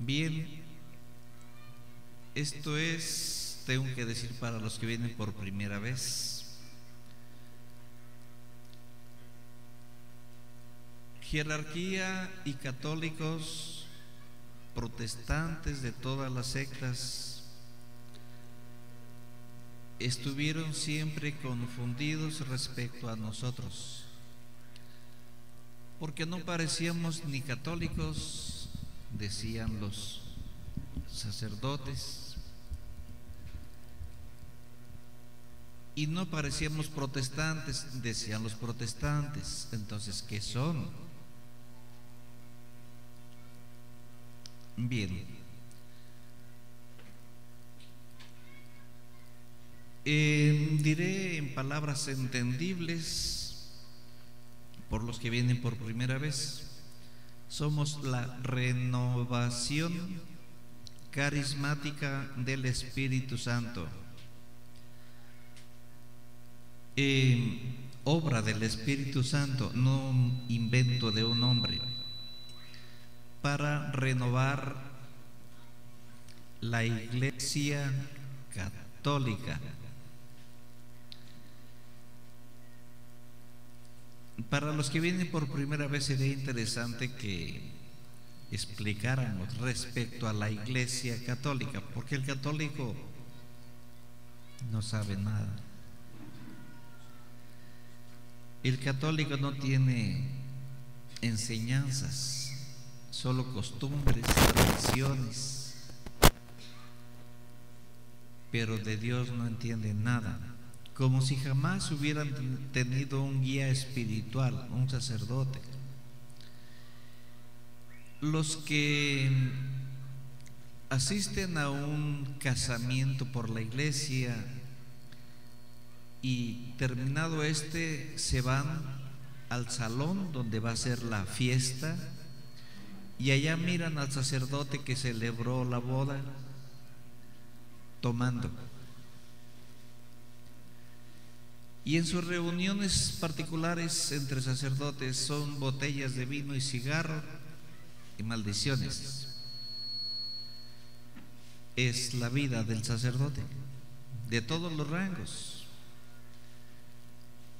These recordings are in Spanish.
Bien, esto es, tengo que decir para los que vienen por primera vez, jerarquía y católicos, protestantes de todas las sectas, estuvieron siempre confundidos respecto a nosotros, porque no parecíamos ni católicos, decían los sacerdotes, y no parecíamos protestantes, decían los protestantes. Entonces, ¿qué son? Bien, diré en palabras entendibles por los que vienen por primera vez. Somos la renovación carismática del Espíritu Santo, obra del Espíritu Santo, no un invento de un hombre, para renovar la Iglesia católica. Para los que vienen por primera vez sería interesante que explicáramos respecto a la Iglesia católica, porque el católico no sabe nada. El católico no tiene enseñanzas, solo costumbres, tradiciones, pero de Dios no entiende nada, como si jamás hubieran tenido un guía espiritual, un sacerdote. Los que asisten a un casamiento por la iglesia y terminado se van al salón donde va a ser la fiesta y allá miran al sacerdote que celebró la boda tomando. Y en sus reuniones particulares entre sacerdotes son botellas de vino y cigarro y maldiciones. Es la vida del sacerdote, de todos los rangos: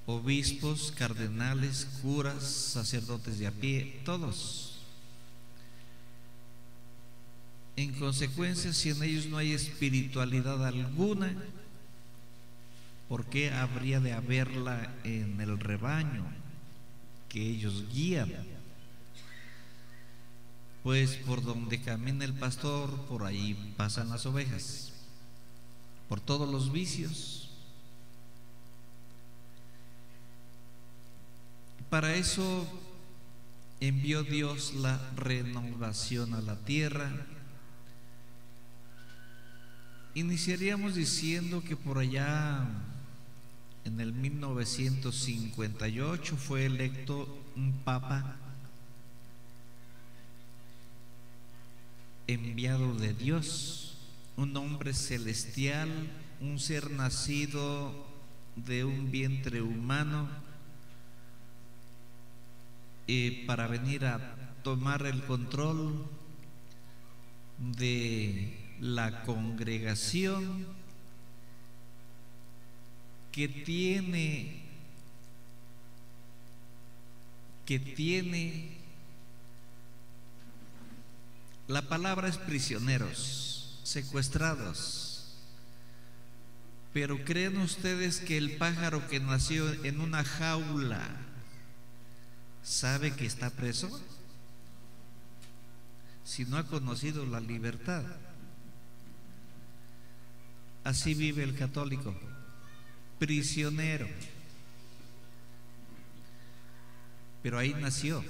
obispos, cardenales, curas, sacerdotes de a pie, todos. En consecuencia, si en ellos no hay espiritualidad alguna, ¿por qué habría de haberla en el rebaño que ellos guían? Pues por donde camina el pastor, por ahí pasan las ovejas, por todos los vicios. Para eso envió Dios la renovación a la tierra. Iniciaríamos diciendo que por allá en el 1958 fue electo un papa enviado de Dios, un hombre celestial, un ser nacido de un vientre humano, para venir a tomar el control de la congregación que tiene la palabra es prisioneros, secuestrados. Pero ¿creen ustedes que el pájaro que nació en una jaula sabe que está preso? Si no ha conocido la libertad. Así vive el católico, prisionero. Pero ahí nació.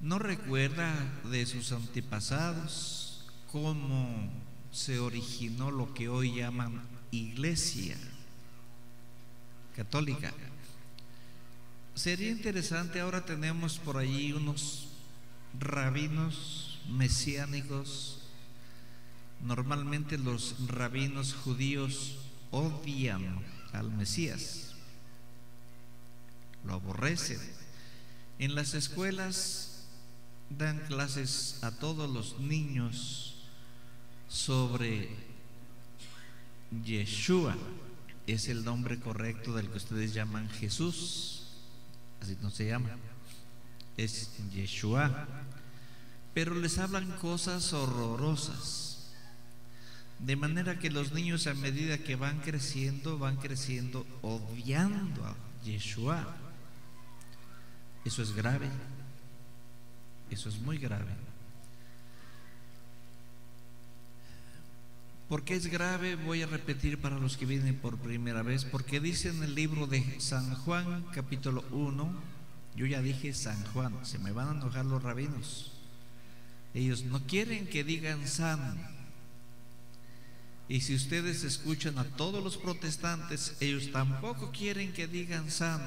No recuerda de sus antepasados cómo se originó lo que hoy llaman Iglesia católica. Sería interesante, ahora tenemos por allí unos rabinos mesiánicos. Normalmente los rabinos judíos odian al Mesías, lo aborrecen. En las escuelas dan clases a todos los niños sobre Yeshua. Es el nombre correcto del que ustedes llaman Jesús, así no se llama, es Yeshua. Pero les hablan cosas horrorosas, de manera que los niños, a medida que van creciendo odiando a Yeshua. Eso es grave, eso es muy grave. ¿Por qué es grave? Voy a repetir para los que vienen por primera vez, porque dice en el libro de San Juan, capítulo 1, yo ya dije San Juan, se me van a enojar los rabinos. Ellos no quieren que digan San. Y si ustedes escuchan a todos los protestantes, ellos tampoco quieren que digan San.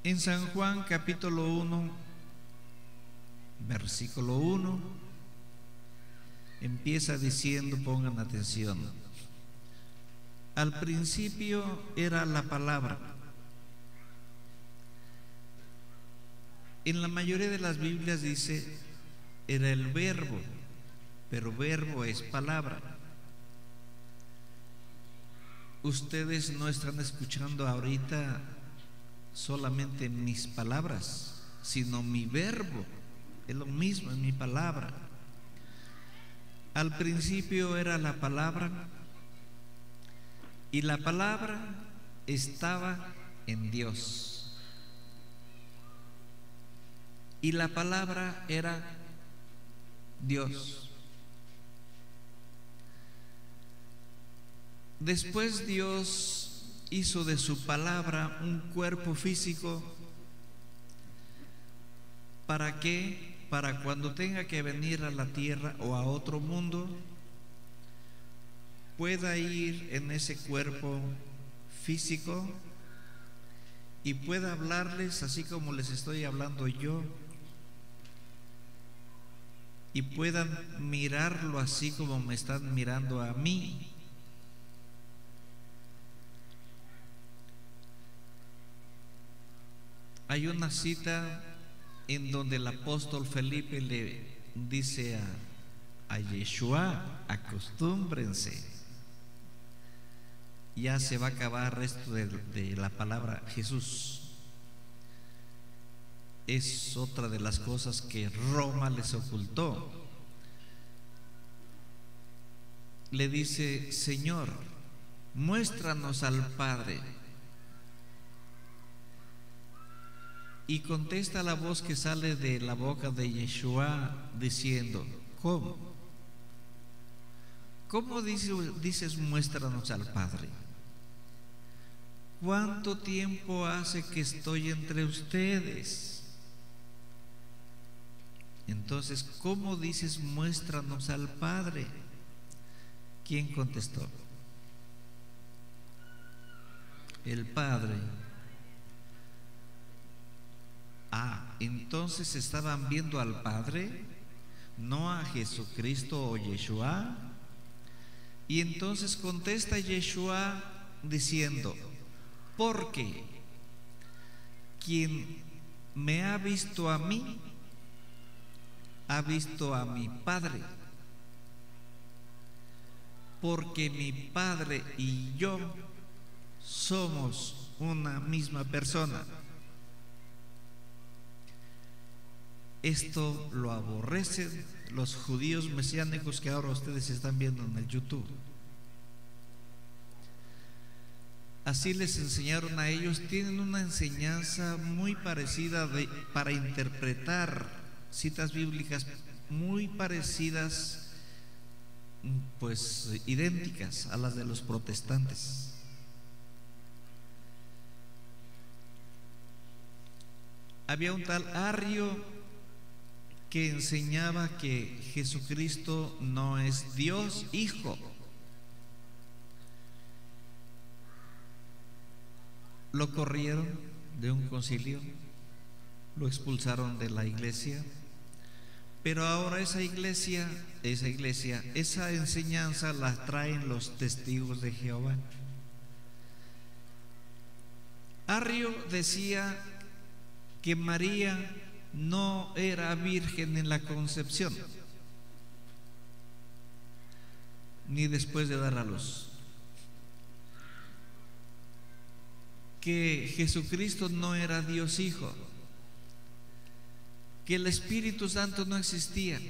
En San Juan capítulo 1, versículo 1, empieza diciendo, pongan atención: al principio era la palabra. En la mayoría de las Biblias dice era el verbo, pero verbo es palabra. Ustedes no están escuchando ahorita solamente mis palabras, sino mi verbo. Es lo mismo, es mi palabra. Al principio era la palabra, y la palabra estaba en Dios, y la palabra era Dios. Después Dios hizo de su palabra un cuerpo físico. ¿Para qué? Para cuando tenga que venir a la tierra o a otro mundo, pueda ir en ese cuerpo físico y pueda hablarles así como les estoy hablando yo, y puedan mirarlo así como me están mirando a mí. Hay una cita en donde el apóstol Felipe le dice a Yeshua: acostúmbrense, ya se va a acabar el resto de la palabra Jesús. Es otra de las cosas que Roma les ocultó. Le dice: Señor, muéstranos al Padre. Y contesta la voz que sale de la boca de Yeshua diciendo: ¿cómo? ¿Cómo dices muéstranos al Padre? ¿Cuánto tiempo hace que estoy entre ustedes? Entonces, ¿cómo dices muéstranos al Padre? ¿Quién contestó? El Padre. Entonces estaban viendo al Padre, no a Jesucristo o Yeshua. Y entonces contesta Yeshua diciendo: porque quien me ha visto a mí, ha visto a mi Padre. Porque mi Padre y yo somos una misma persona. Esto lo aborrecen los judíos mesiánicos que ahora ustedes están viendo en el YouTube. Así les enseñaron a ellos. Tienen una enseñanza muy parecida para interpretar citas bíblicas muy parecidas, pues idénticas a las de los protestantes. Había un tal Arrio que enseñaba que Jesucristo no es Dios Hijo. Lo corrieron de un concilio, lo expulsaron de la iglesia, pero ahora esa enseñanza la traen los testigos de Jehová. Arrio decía que María no era virgen en la concepción, ni después de dar a luz, que Jesucristo no era Dios Hijo, que el Espíritu Santo no existía,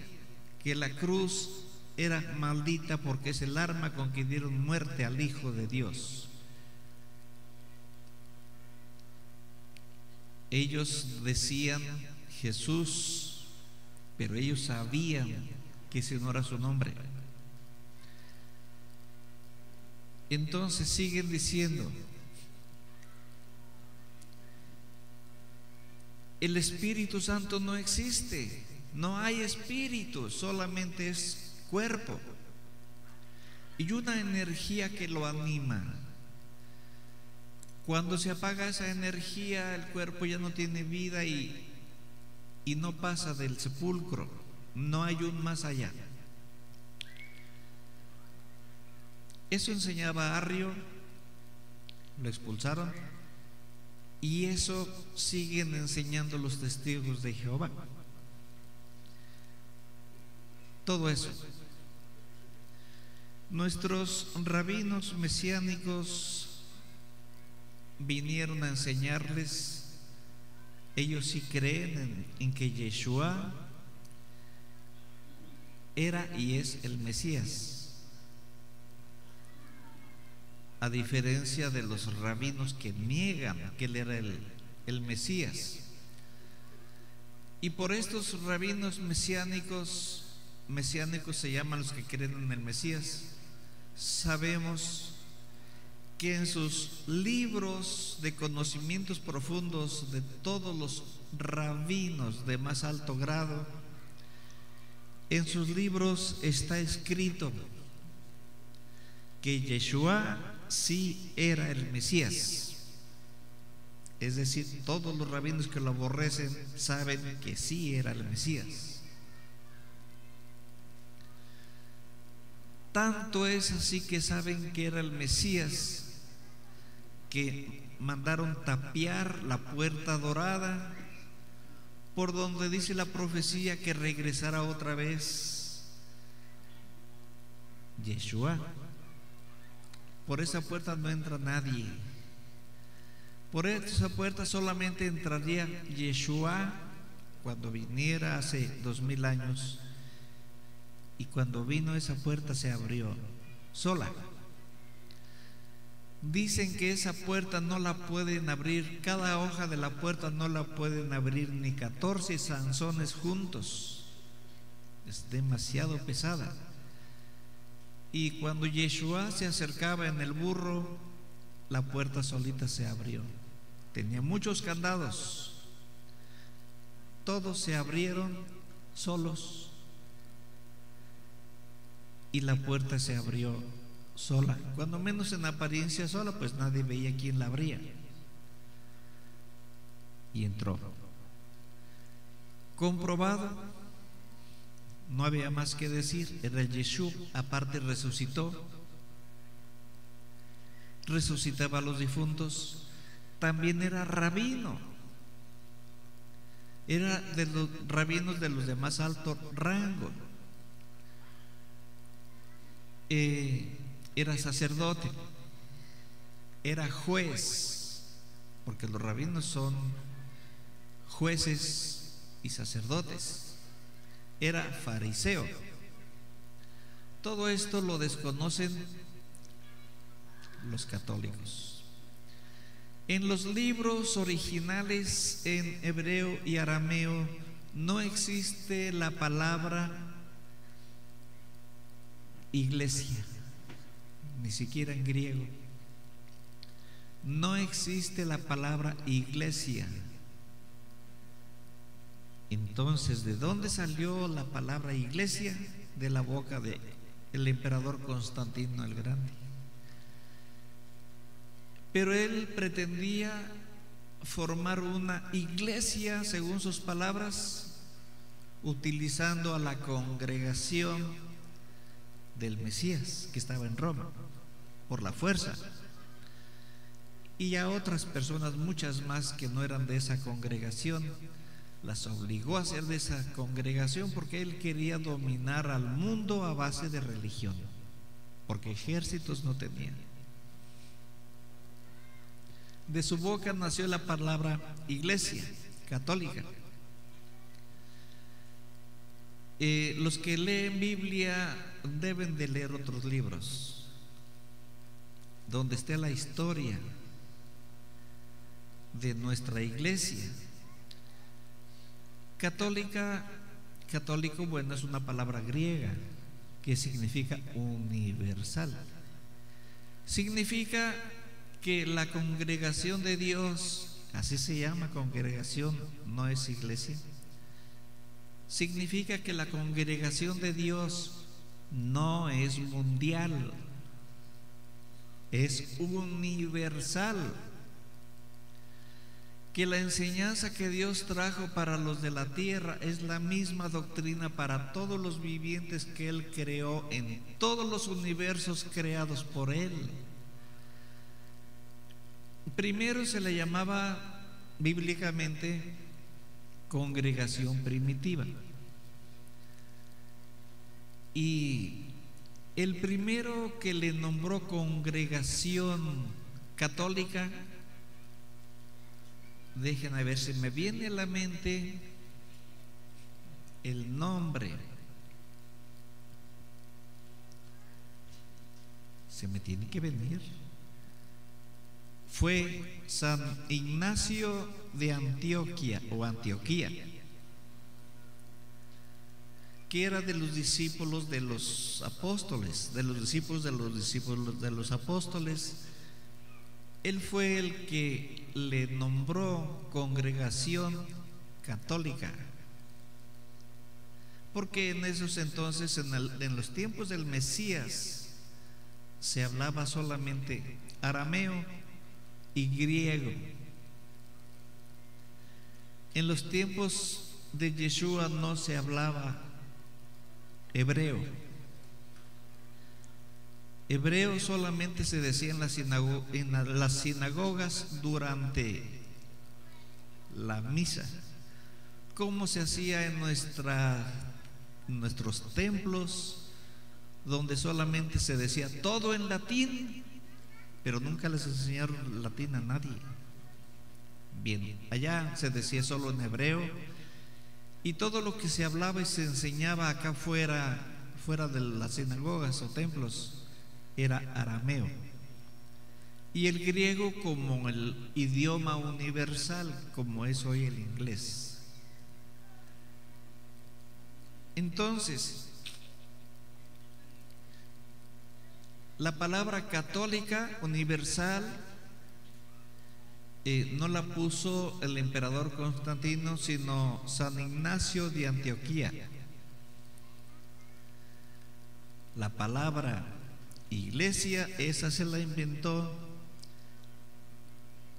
que la cruz era maldita porque es el arma con que dieron muerte al Hijo de Dios. Ellos decían Jesús, pero ellos sabían que ese no era su nombre. Entonces siguen diciendo: el Espíritu Santo no existe, no hay espíritu, solamente es cuerpo y una energía que lo anima. Cuando se apaga esa energía, el cuerpo ya no tiene vida y no pasa del sepulcro, no hay un más allá. Eso enseñaba Arrio, lo expulsaron, y eso siguen enseñando los testigos de Jehová. Todo eso. Nuestros rabinos mesiánicos vinieron a enseñarles. Ellos sí creen en que Yeshua era y es el Mesías, a diferencia de los rabinos que niegan que él era el Mesías. Y por estos rabinos mesiánicos se llaman los que creen en el Mesías, sabemos que en sus libros de conocimientos profundos de todos los rabinos de más alto grado, en sus libros está escrito que Yeshua sí era el Mesías. Es decir, todos los rabinos que lo aborrecen saben que sí era el Mesías. Tanto es así que saben que era el Mesías que mandaron tapiar la puerta dorada por donde dice la profecía que regresará otra vez Yeshua. Por esa puerta no entra nadie. Por esa puerta solamente entraría Yeshua cuando viniera hace 2000 años. Y cuando vino, esa puerta se abrió sola. Dicen que esa puerta no la pueden abrir, cada hoja de la puerta no la pueden abrir ni 14 Sansones juntos. Es demasiado pesada. Y cuando Yeshua se acercaba en el burro, la puerta solita se abrió. Tenía muchos candados. Todos se abrieron solos. Y la puerta se abrió sola, cuando menos en apariencia sola, pues nadie veía quién la abría. Y entró. Comprobado, no había más que decir, era el Yeshua. Aparte resucitó, resucitaba a los difuntos. También era rabino, era de los rabinos de los de más alto rango. Era sacerdote, era juez, porque los rabinos son jueces y sacerdotes. Era fariseo. Todo esto lo desconocen los católicos. En los libros originales en hebreo y arameo no existe la palabra iglesia, ni siquiera en griego. No existe la palabra iglesia. Entonces, ¿de dónde salió la palabra iglesia? De la boca del emperador Constantino el Grande. Pero él pretendía formar una iglesia, según sus palabras, utilizando a la congregación del Mesías que estaba en Roma por la fuerza. y a otras personas, muchas más que no eran de esa congregación, las obligó a ser de esa congregación porque él quería dominar al mundo a base de religión, porque ejércitos no tenía. De su boca nació la palabra iglesia católica. Los que leen Biblia deben de leer otros libros donde esté la historia de nuestra iglesia católica. Católico, bueno, es una palabra griega que significa universal. Significa que la congregación de Dios, así se llama congregación, no es iglesia. Significa que la congregación de Dios no es mundial, es universal. Que la enseñanza que Dios trajo para los de la tierra es la misma doctrina para todos los vivientes que Él creó en todos los universos creados por Él. Primero se le llamaba bíblicamente congregación primitiva, y el primero que le nombró congregación católica, déjenme ver si me viene a la mente el nombre, se me tiene que venir. Fue San Ignacio de Antioquía o Antioquía, que era de los discípulos de los apóstoles, de los discípulos de los apóstoles. Él fue el que le nombró congregación católica, porque en esos entonces, en los tiempos del Mesías, se hablaba solamente arameo y griego. En los tiempos de Yeshua no se hablaba hebreo. Hebreo solamente se decía en las sinagogas durante la misa, como se hacía en nuestros templos, donde solamente se decía todo en latín, pero nunca les enseñaron latín a nadie. Bien, allá se decía solo en hebreo, y todo lo que se hablaba y se enseñaba acá fuera de las sinagogas o templos era arameo, y el griego como el idioma universal, como es hoy el inglés. Entonces, la palabra católica universal no la puso el emperador Constantino, sino San Ignacio de Antioquía. La palabra iglesia, esa se la inventó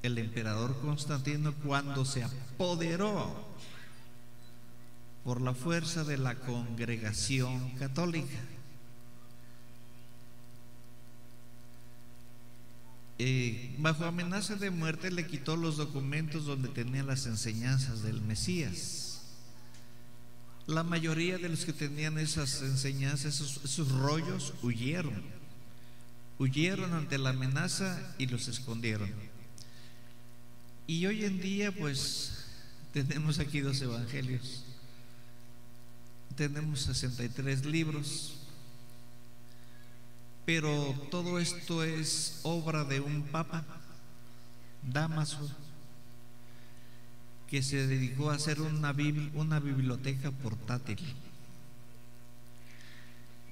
el emperador Constantino cuando se apoderó por la fuerza de la congregación católica. Bajo amenaza de muerte le quitó los documentos donde tenían las enseñanzas del Mesías. La mayoría de los que tenían esas enseñanzas, esos rollos, huyeron ante la amenaza y los escondieron. Y hoy en día pues tenemos aquí 2 evangelios, tenemos 63 libros, pero todo esto es obra de un papa, Dámaso, que se dedicó a hacer una biblioteca portátil,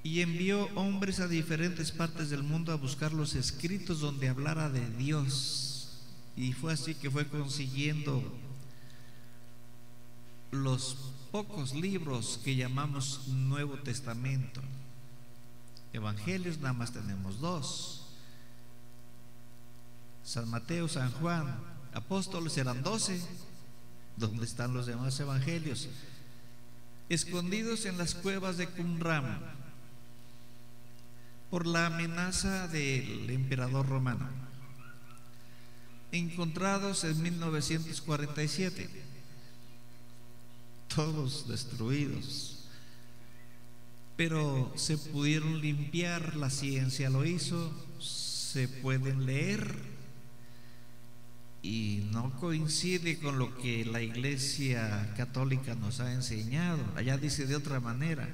y envió hombres a diferentes partes del mundo a buscar los escritos donde hablara de Dios, y fue así que fue consiguiendo los pocos libros que llamamos Nuevo Testamento. Evangelios nada más tenemos 2, San Mateo, San Juan. Apóstoles eran 12. ¿Dónde están los demás evangelios? Escondidos en las cuevas de Qumran por la amenaza del emperador romano. encontrados en 1947, todos destruidos, pero se pudieron limpiar, la ciencia lo hizo, se pueden leer y no coincide con lo que la Iglesia Católica nos ha enseñado. Allá dice de otra manera.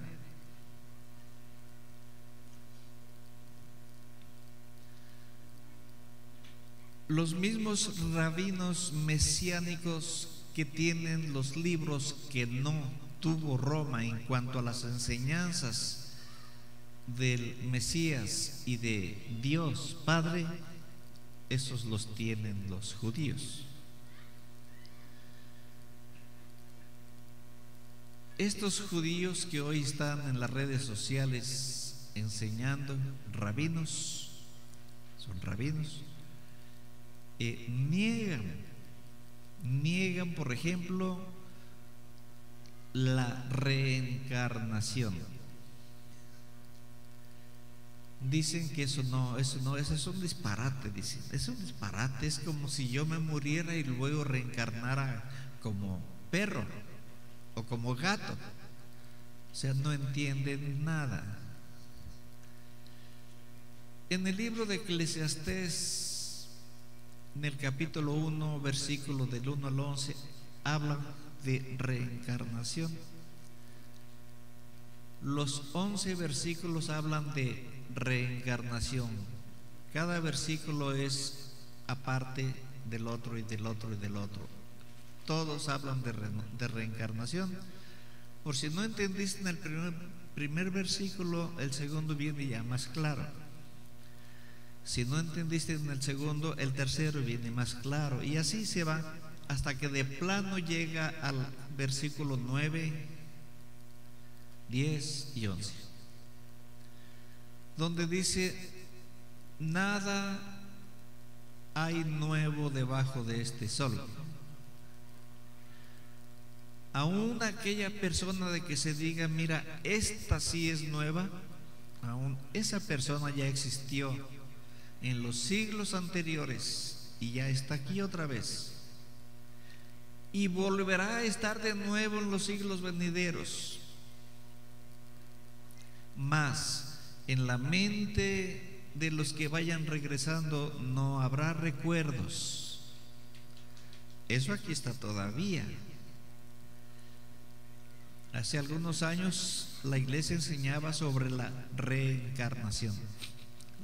Los mismos rabinos mesiánicos que tienen los libros que no tuvo Roma en cuanto a las enseñanzas del Mesías y de Dios Padre, esos los tienen los judíos. Estos judíos que hoy están en las redes sociales enseñando, rabinos, son rabinos, niegan, por ejemplo, la reencarnación. Dicen que eso es un disparate, dicen, es un disparate, es como si yo me muriera y luego reencarnara como perro o como gato. O sea, no entienden nada. En el libro de Eclesiastés, en el capítulo 1, versículo del 1 al 11, habla de reencarnación. Los 11 versículos hablan de reencarnación. Cada versículo es aparte del otro y del otro y del otro. Todos hablan de reencarnación. Por si no entendiste en el primer versículo, el segundo viene ya más claro. Si no entendiste en el segundo, el tercero viene más claro. Y así se va hasta que de plano llega al versículo 9, 10 y 11, donde dice: nada hay nuevo debajo de este sol. Aún aquella persona de que se diga, mira, esta sí es nueva, aún esa persona ya existió en los siglos anteriores y ya está aquí otra vez, y volverá a estar de nuevo en los siglos venideros. Mas en la mente de los que vayan regresando no habrá recuerdos. Eso aquí está todavía. Hace algunos años la iglesia enseñaba sobre la reencarnación.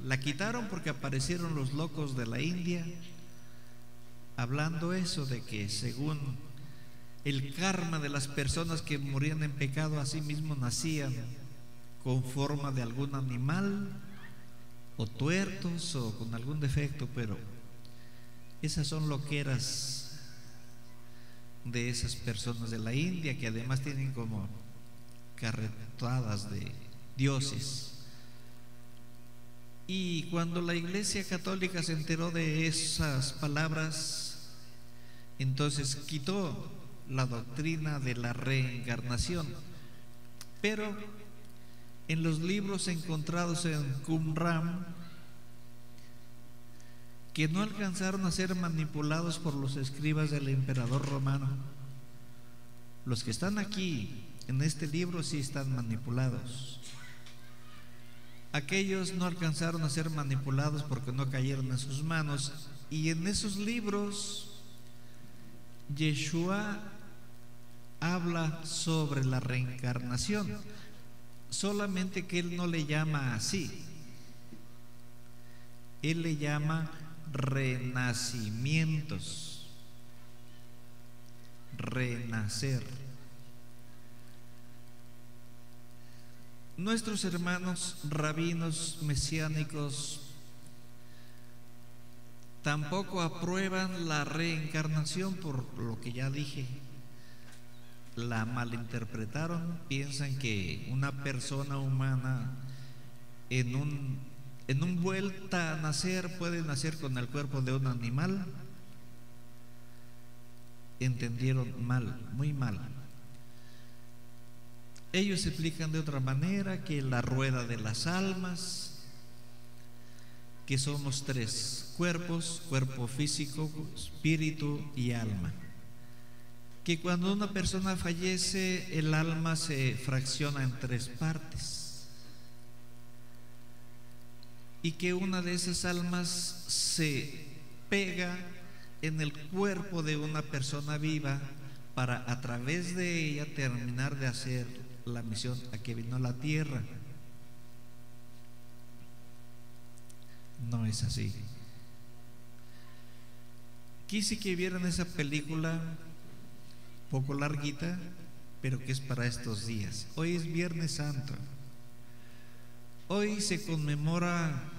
La quitaron porque aparecieron los locos de la India hablando eso de que según el karma de las personas que morían en pecado, así mismo nacían con forma de algún animal o tuertos o con algún defecto, pero esas son loqueras de esas personas de la India, que además tienen como carretadas de dioses. Y cuando la Iglesia Católica se enteró de esas palabras, entonces quitó la doctrina de la reencarnación. Pero en los libros encontrados en Qumran, que no alcanzaron a ser manipulados por los escribas del emperador romano, los que están aquí en este libro sí están manipulados. Aquellos no alcanzaron a ser manipulados porque no cayeron en sus manos. Y en esos libros Yeshua habla sobre la reencarnación, solamente que él no le llama así, él le llama renacimientos, renacer. Nuestros hermanos rabinos mesiánicos tampoco aprueban la reencarnación, por lo que ya dije. La malinterpretaron, piensan que una persona humana en un vuelta a nacer puede nacer con el cuerpo de un animal. Entendieron mal, muy mal. Ellos explican de otra manera que la rueda de las almas, que somos tres cuerpos: cuerpo físico, espíritu y alma. Que cuando una persona fallece, el alma se fracciona en tres partes, y que una de esas almas se pega en el cuerpo de una persona viva para a través de ella terminar de hacer la misión a que vino a la tierra. No es así. Quise que vieran esa película, poco larguita, pero que es para estos días. Hoy es Viernes Santo. Hoy se conmemora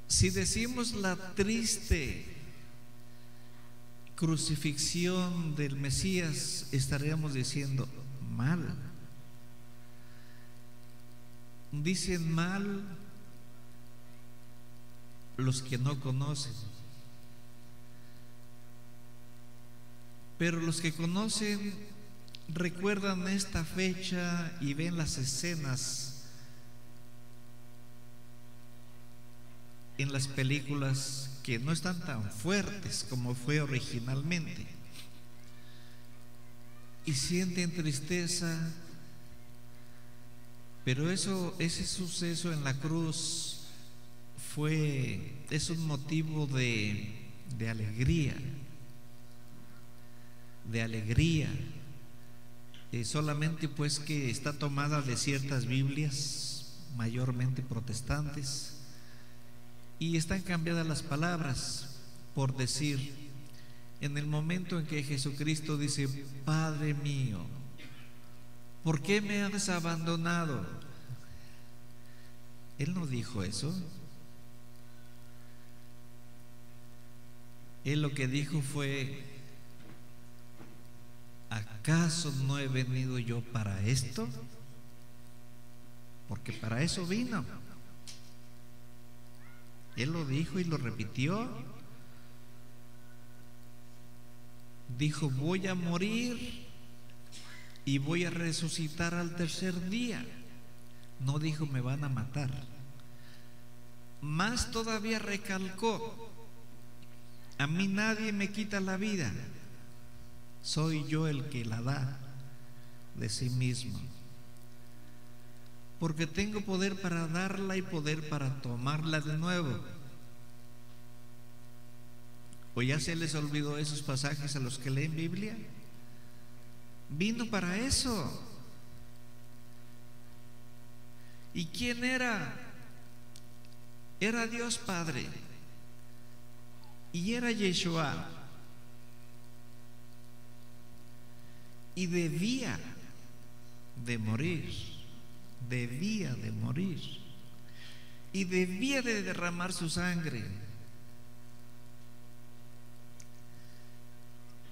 si decimos la triste crucifixión del Mesías, estaríamos diciendo mal. Dicen mal los que no conocen, pero los que conocen recuerdan esta fecha y ven las escenas en las películas que no están tan fuertes como fue originalmente, y sienten tristeza. Pero ese suceso en la cruz es un motivo de alegría, solamente pues que está tomada de ciertas Biblias, mayormente protestantes, y están cambiadas las palabras. Por decir, en el momento en que Jesucristo dice: Padre mío, ¿por qué me has abandonado? Él no dijo eso. Él lo que dijo fue: ¿acaso no he venido yo para esto? Porque para eso vino. Él lo dijo y lo repitió. Dijo: voy a morir y voy a resucitar al tercer día. No dijo: me van a matar. Más todavía recalcó: a mí nadie me quita la vida, soy yo el que la da de sí mismo, porque tengo poder para darla y poder para tomarla de nuevo. ¿O ya se les olvidó esos pasajes a los que leen Biblia? Vino para eso. ¿Y quién era? Era Dios Padre y era Yeshua, y debía de morir, y debía de derramar su sangre,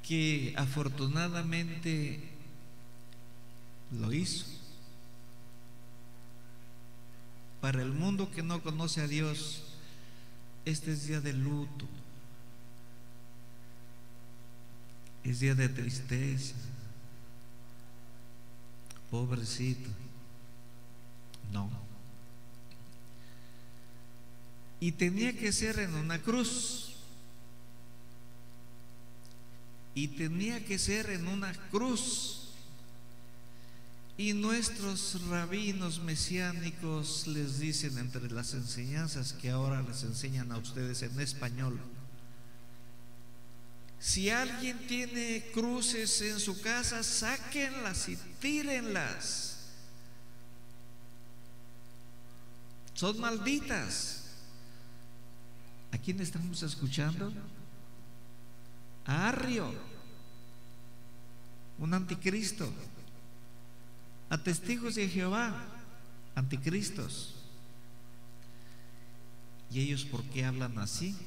que afortunadamente lo hizo. Para el mundo que no conoce a Dios, este es día de luto, es día de tristeza. Pobrecito. No. Y tenía que ser en una cruz. Y nuestros rabinos mesiánicos les dicen, entre las enseñanzas que ahora les enseñan a ustedes en español: si alguien tiene cruces en su casa, sáquenlas y tírenlas. Son malditas. ¿A quién estamos escuchando? A Arrio, un anticristo. A testigos de Jehová, anticristos. ¿Y ellos por qué hablan así?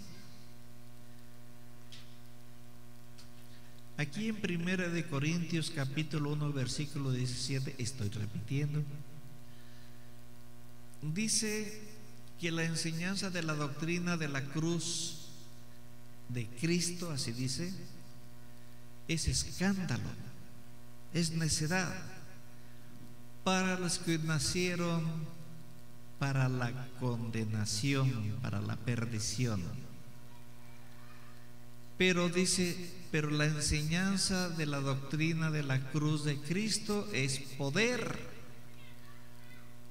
Aquí en 1 Corintios capítulo 1 versículo 17, estoy repitiendo, dice que la enseñanza de la doctrina de la cruz de Cristo, así dice, es escándalo, es necedad para los que nacieron para la condenación, para la perdición. Pero dice, pero la enseñanza de la doctrina de la cruz de Cristo es poder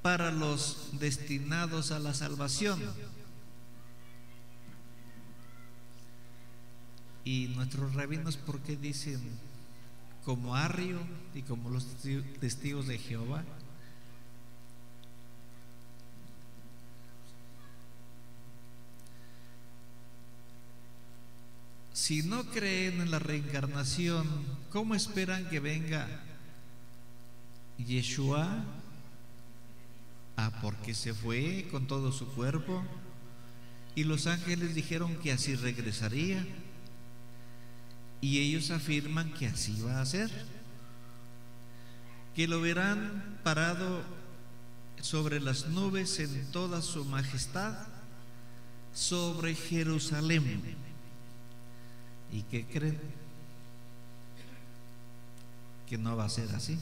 para los destinados a la salvación. Y nuestros rabinos, ¿por qué dicen como Arrio y como los testigos de Jehová? Si no creen en la reencarnación, ¿cómo esperan que venga Yeshua? Porque se fue con todo su cuerpo y los ángeles dijeron que así regresaría, y ellos afirman que así va a ser, que lo verán parado sobre las nubes en toda su majestad sobre Jerusalén. ¿Y qué creen? Que no va a ser así.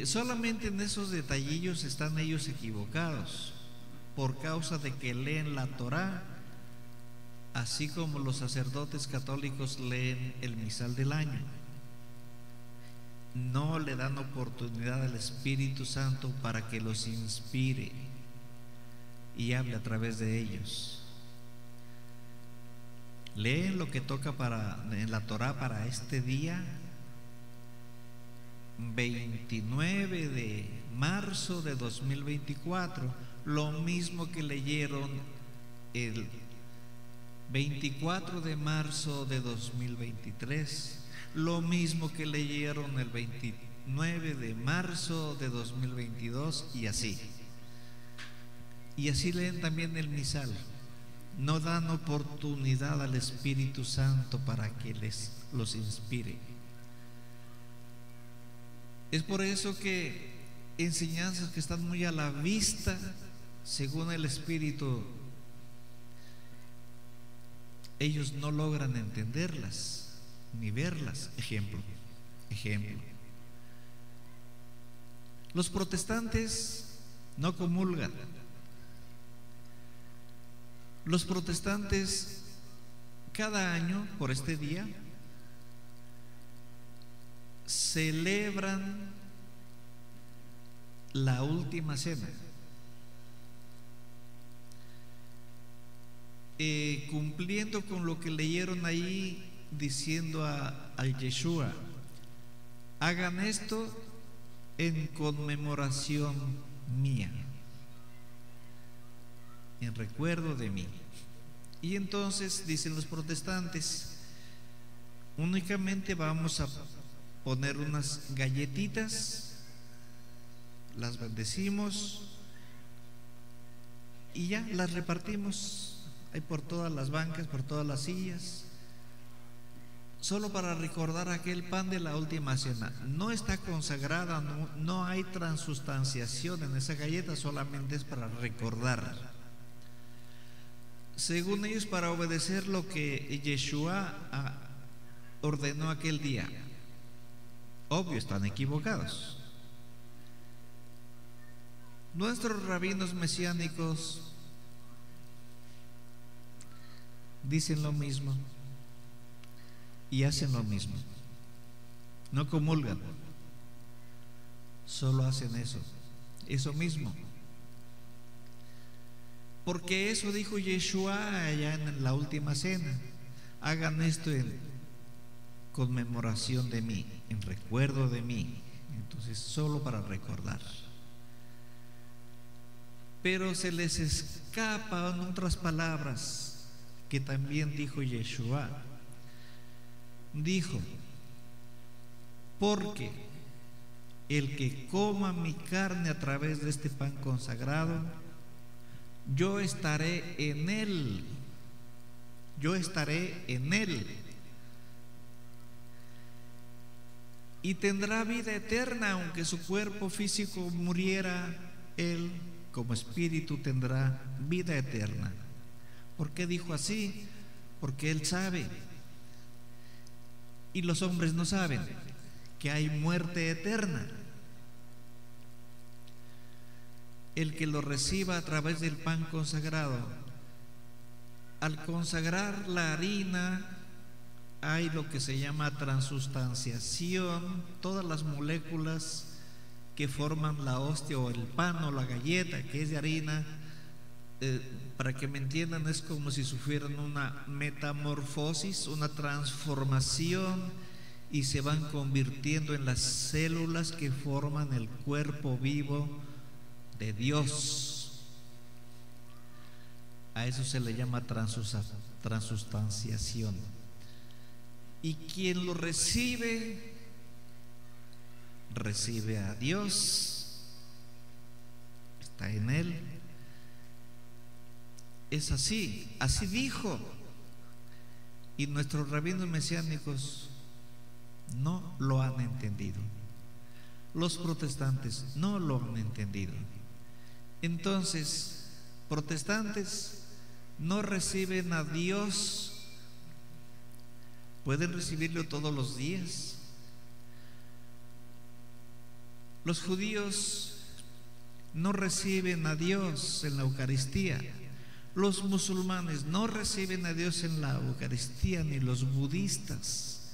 Solamente en esos detallillos están ellos equivocados, por causa de que leen la Torá, así como los sacerdotes católicos leen el misal del año. No le dan oportunidad al Espíritu Santo para que los inspire y hable a través de ellos. Leen lo que toca en la Torá para este día 29 de marzo de 2024, lo mismo que leyeron el 24 de marzo de 2023, lo mismo que leyeron el 29 de marzo de 2022, y así. Y así leen también el misal. No dan oportunidad al Espíritu Santo para que los inspire. Es por eso que enseñanzas que están muy a la vista, según el Espíritu, ellos no logran entenderlas ni verlas. Ejemplo. Los protestantes no comulgan. Los protestantes cada año por este día celebran la última cena, cumpliendo con lo que leyeron ahí, diciendo al Yeshua: hagan esto en conmemoración mía, en recuerdo de mí. Y entonces dicen los protestantes: únicamente vamos a poner unas galletitas, las bendecimos y ya las repartimos ahí por todas las bancas, por todas las sillas, solo para recordar aquel pan de la última cena. No está consagrada, no hay transustanciación en esa galleta, solamente es para recordar, según ellos, para obedecer lo que Yeshua ordenó aquel día. Obvio, están equivocados. Nuestros rabinos mesiánicos dicen lo mismo y hacen lo mismo. No comulgan, solo hacen eso mismo. Porque eso dijo Yeshua allá en la última cena: hagan esto en conmemoración de mí, en recuerdo de mí. Entonces, solo para recordar. Pero se les escapan otras palabras que también dijo Yeshua. Dijo: porque el que coma mi carne a través de este pan consagrado, yo estaré en él. Yo estaré en él. Y tendrá vida eterna, aunque su cuerpo físico muriera, él como espíritu tendrá vida eterna. ¿Por qué dijo así? Porque él sabe. y los hombres no saben que hay muerte eterna. El que lo reciba a través del pan consagrado, al consagrar la harina, hay lo que se llama transustanciación. Todas las moléculas que forman la hostia o el pan o la galleta, que es de harina, para que me entiendan, es como si sufrieran una metamorfosis, una transformación, y se van convirtiendo en las células que forman el cuerpo vivo de Dios. A eso se le llama transustanciación. Y quien lo recibe, recibe a Dios, está en él. Es así, así dijo. Y nuestros rabinos mesiánicos no lo han entendido. Los protestantes no lo han entendido. Entonces, protestantes no reciben a Dios. Pueden recibirlo todos los días. Los judíos no reciben a Dios en la Eucaristía. Los musulmanes no reciben a Dios en la Eucaristía, ni los budistas.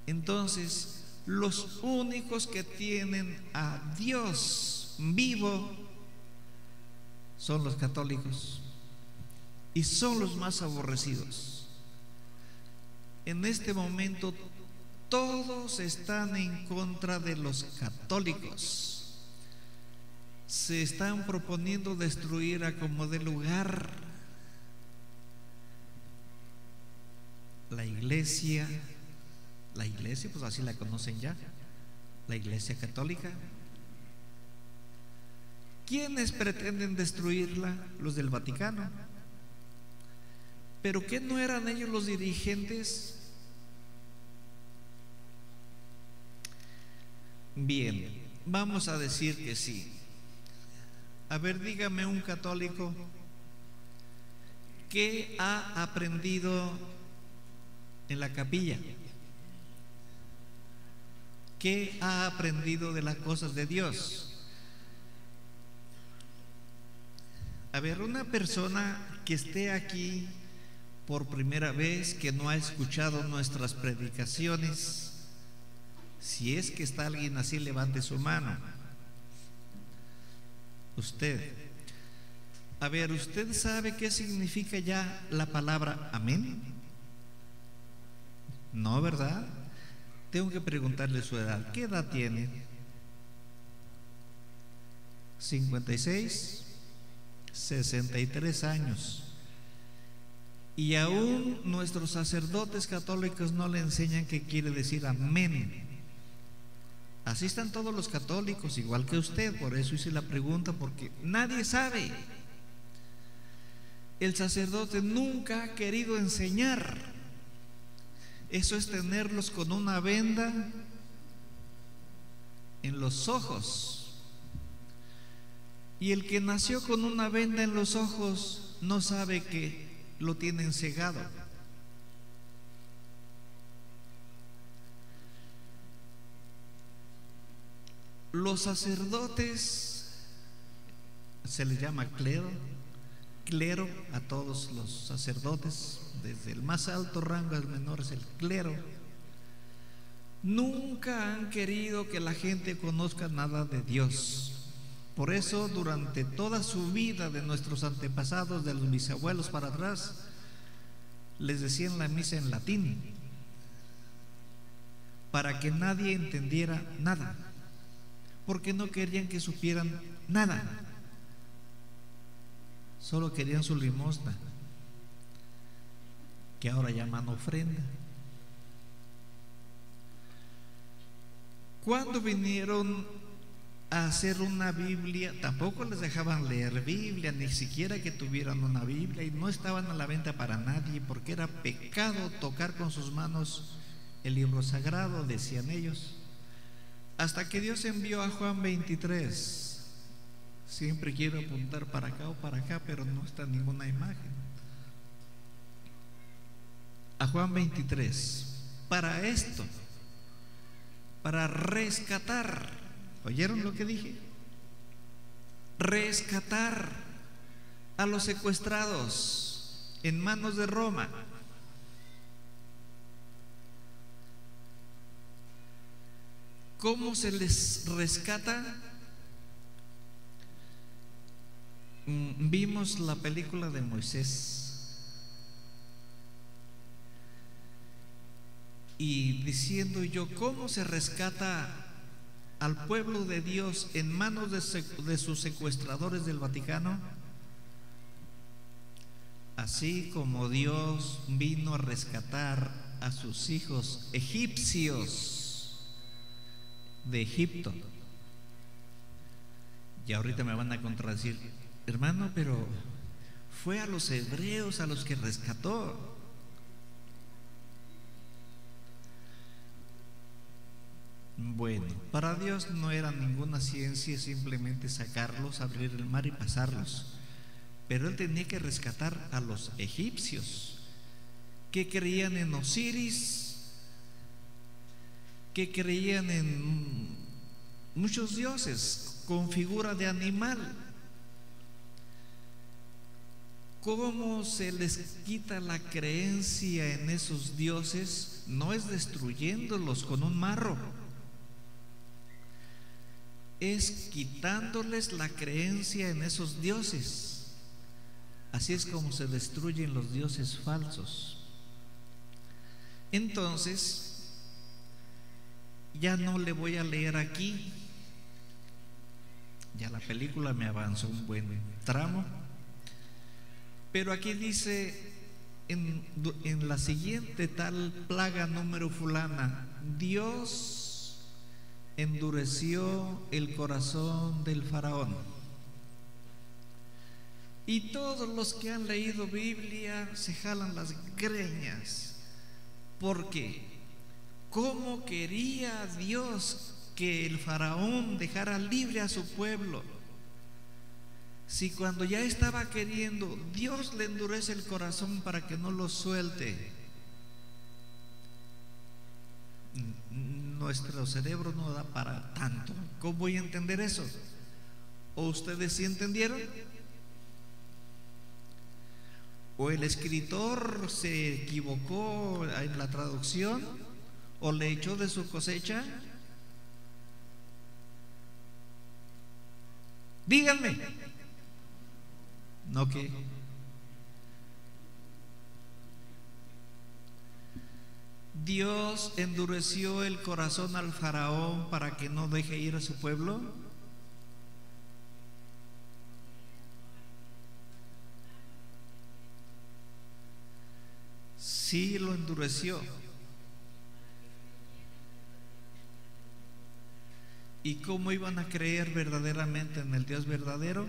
Entonces, los únicos que tienen a Dios vivo son los católicos, y son los más aborrecidos. En este momento todos están en contra de los católicos. Se están proponiendo destruir a como dé lugar la iglesia, pues así la conocen ya, la Iglesia Católica. ¿Quiénes pretenden destruirla? Los del Vaticano. ¿Pero qué no eran ellos los dirigentes? Bien, vamos a decir que sí. A ver, dígame un católico que ha aprendido en la capilla, que ha aprendido de las cosas de Dios. A ver, una persona que esté aquí por primera vez, que no ha escuchado nuestras predicaciones, si es que está alguien así, levante su mano. Usted. A ver, ¿usted sabe qué significa ya la palabra amén? No, ¿verdad? Tengo que preguntarle su edad. ¿Qué edad tiene? 56, 63 años. Y aún nuestros sacerdotes católicos no le enseñan qué quiere decir amén. Así están todos los católicos, igual que usted. Por eso hice la pregunta, porque nadie sabe. El sacerdote nunca ha querido enseñar. Eso es tenerlos con una venda en los ojos. Y el que nació con una venda en los ojos no sabe que lo tienen cegado. Los sacerdotes, se les llama clero a todos los sacerdotes, desde el más alto rango al menor es el clero. Nunca han querido que la gente conozca nada de Dios. Por eso durante toda su vida de nuestros antepasados, de los bisabuelos para atrás, les decían la misa en latín, para que nadie entendiera nada, porque no querían que supieran nada, solo querían su limosna, que ahora llaman ofrenda. Cuando vinieron a hacer una Biblia, tampoco les dejaban leer Biblia, ni siquiera que tuvieran una Biblia, y no estaban a la venta para nadie, porque era pecado tocar con sus manos el libro sagrado, decían ellos. Hasta que Dios envió a Juan 23. Siempre quiero apuntar para acá o para acá, pero no está ninguna imagen. A Juan 23. para esto, para rescatar. ¿Oyeron lo que dije? Rescatar a los secuestrados en manos de Roma. ¿Cómo se les rescata? Vimos la película de Moisés y diciendo yo, ¿cómo se rescata al pueblo de Dios en manos de sus secuestradores del Vaticano? Así como Dios vino a rescatar a sus hijos egipcios de Egipto. Y ahorita me van a contradecir, hermano, pero fue a los hebreos a los que rescató. Bueno, para Dios no era ninguna ciencia simplemente sacarlos, abrir el mar y pasarlos. Pero Él tenía que rescatar a los egipcios que creían en Osiris, que creían en muchos dioses con figura de animal. ¿Cómo se les quita la creencia en esos dioses? No es destruyéndolos con un marro, es quitándoles la creencia en esos dioses. Así es como se destruyen los dioses falsos. Entonces, ya no le voy a leer aquí. Ya la película me avanzó un buen tramo. Pero aquí dice en la siguiente tal plaga número fulana, Dios endureció el corazón del faraón. Y todos los que han leído Biblia se jalan las greñas, porque ¿cómo quería Dios que el faraón dejara libre a su pueblo? Si cuando ya estaba queriendo, Dios le endurece el corazón para que no lo suelte. Nuestro cerebro no da para tanto. ¿Cómo voy a entender eso? ¿O ustedes sí entendieron? ¿O el escritor se equivocó en la traducción? ¿O le echó de su cosecha? Díganme. ¿No qué? Dios endureció el corazón al faraón para que no deje ir a su pueblo. Sí, lo endureció. ¿Y cómo iban a creer verdaderamente en el Dios verdadero?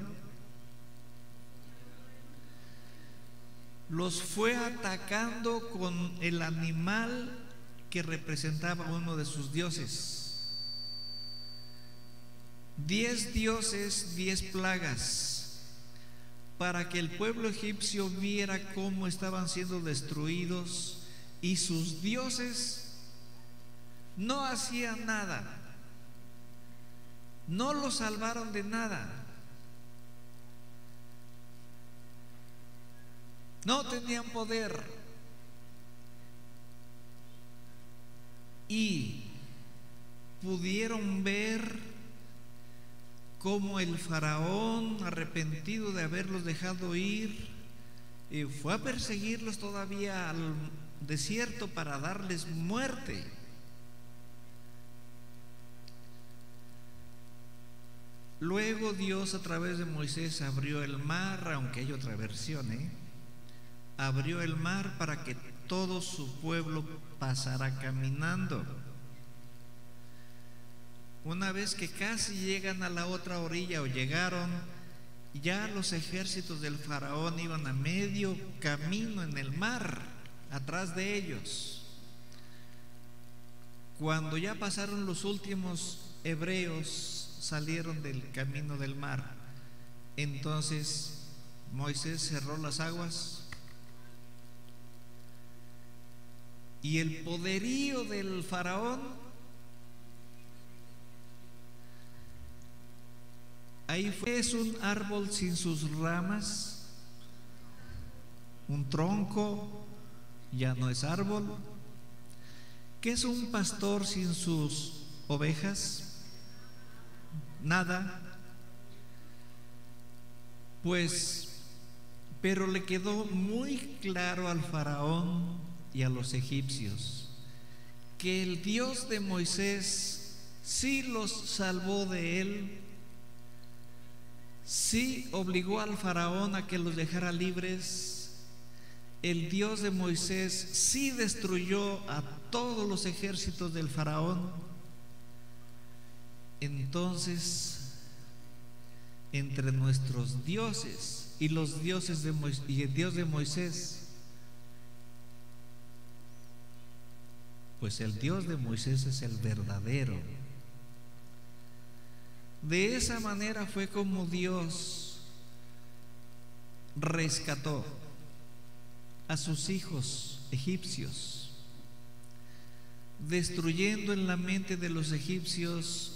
Los fue atacando con el animal que representaba uno de sus dioses. 10 dioses, 10 plagas, para que el pueblo egipcio viera cómo estaban siendo destruidos y sus dioses no hacían nada, no los salvaron de nada. No tenían poder. Y pudieron ver cómo el faraón, arrepentido de haberlos dejado ir, fue a perseguirlos todavía al desierto para darles muerte. Luego Dios a través de Moisés abrió el mar, aunque hay otra versión, abrió el mar para que todo su pueblo pasara caminando. Una vez que casi llegan a la otra orilla o llegaron, ya los ejércitos del faraón iban a medio camino en el mar, atrás de ellos. Cuando ya pasaron los últimos hebreos, salieron del camino del mar. Entonces Moisés cerró las aguas y el poderío del faraón, ahí fue. Es un árbol sin sus ramas, un tronco, ya no es árbol. ¿Qué es un pastor sin sus ovejas? Nada. Pues, pero le quedó muy claro al faraón y a los egipcios que el Dios de Moisés sí los salvó de él, sí obligó al faraón a que los dejara libres. El Dios de Moisés sí destruyó a todos los ejércitos del faraón. Entonces, entre nuestros dioses y los dioses de Moisés, y el Dios de Moisés, pues el Dios de Moisés es el verdadero. De esa manera fue como Dios rescató a sus hijos egipcios, destruyendo en la mente de los egipcios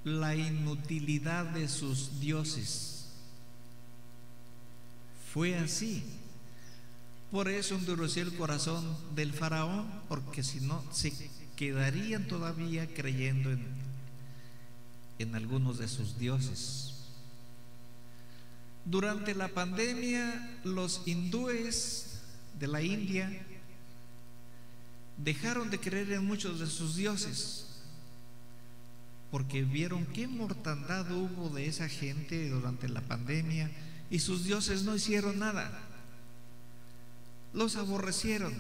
la inutilidad de sus dioses. Fue así. Por eso endureció el corazón del faraón, porque si no se quedarían todavía creyendo en algunos de sus dioses. Durante la pandemia, los hindúes de la India dejaron de creer en muchos de sus dioses, porque vieron qué mortandad hubo de esa gente durante la pandemia, y sus dioses no hicieron nada, los aborrecieron.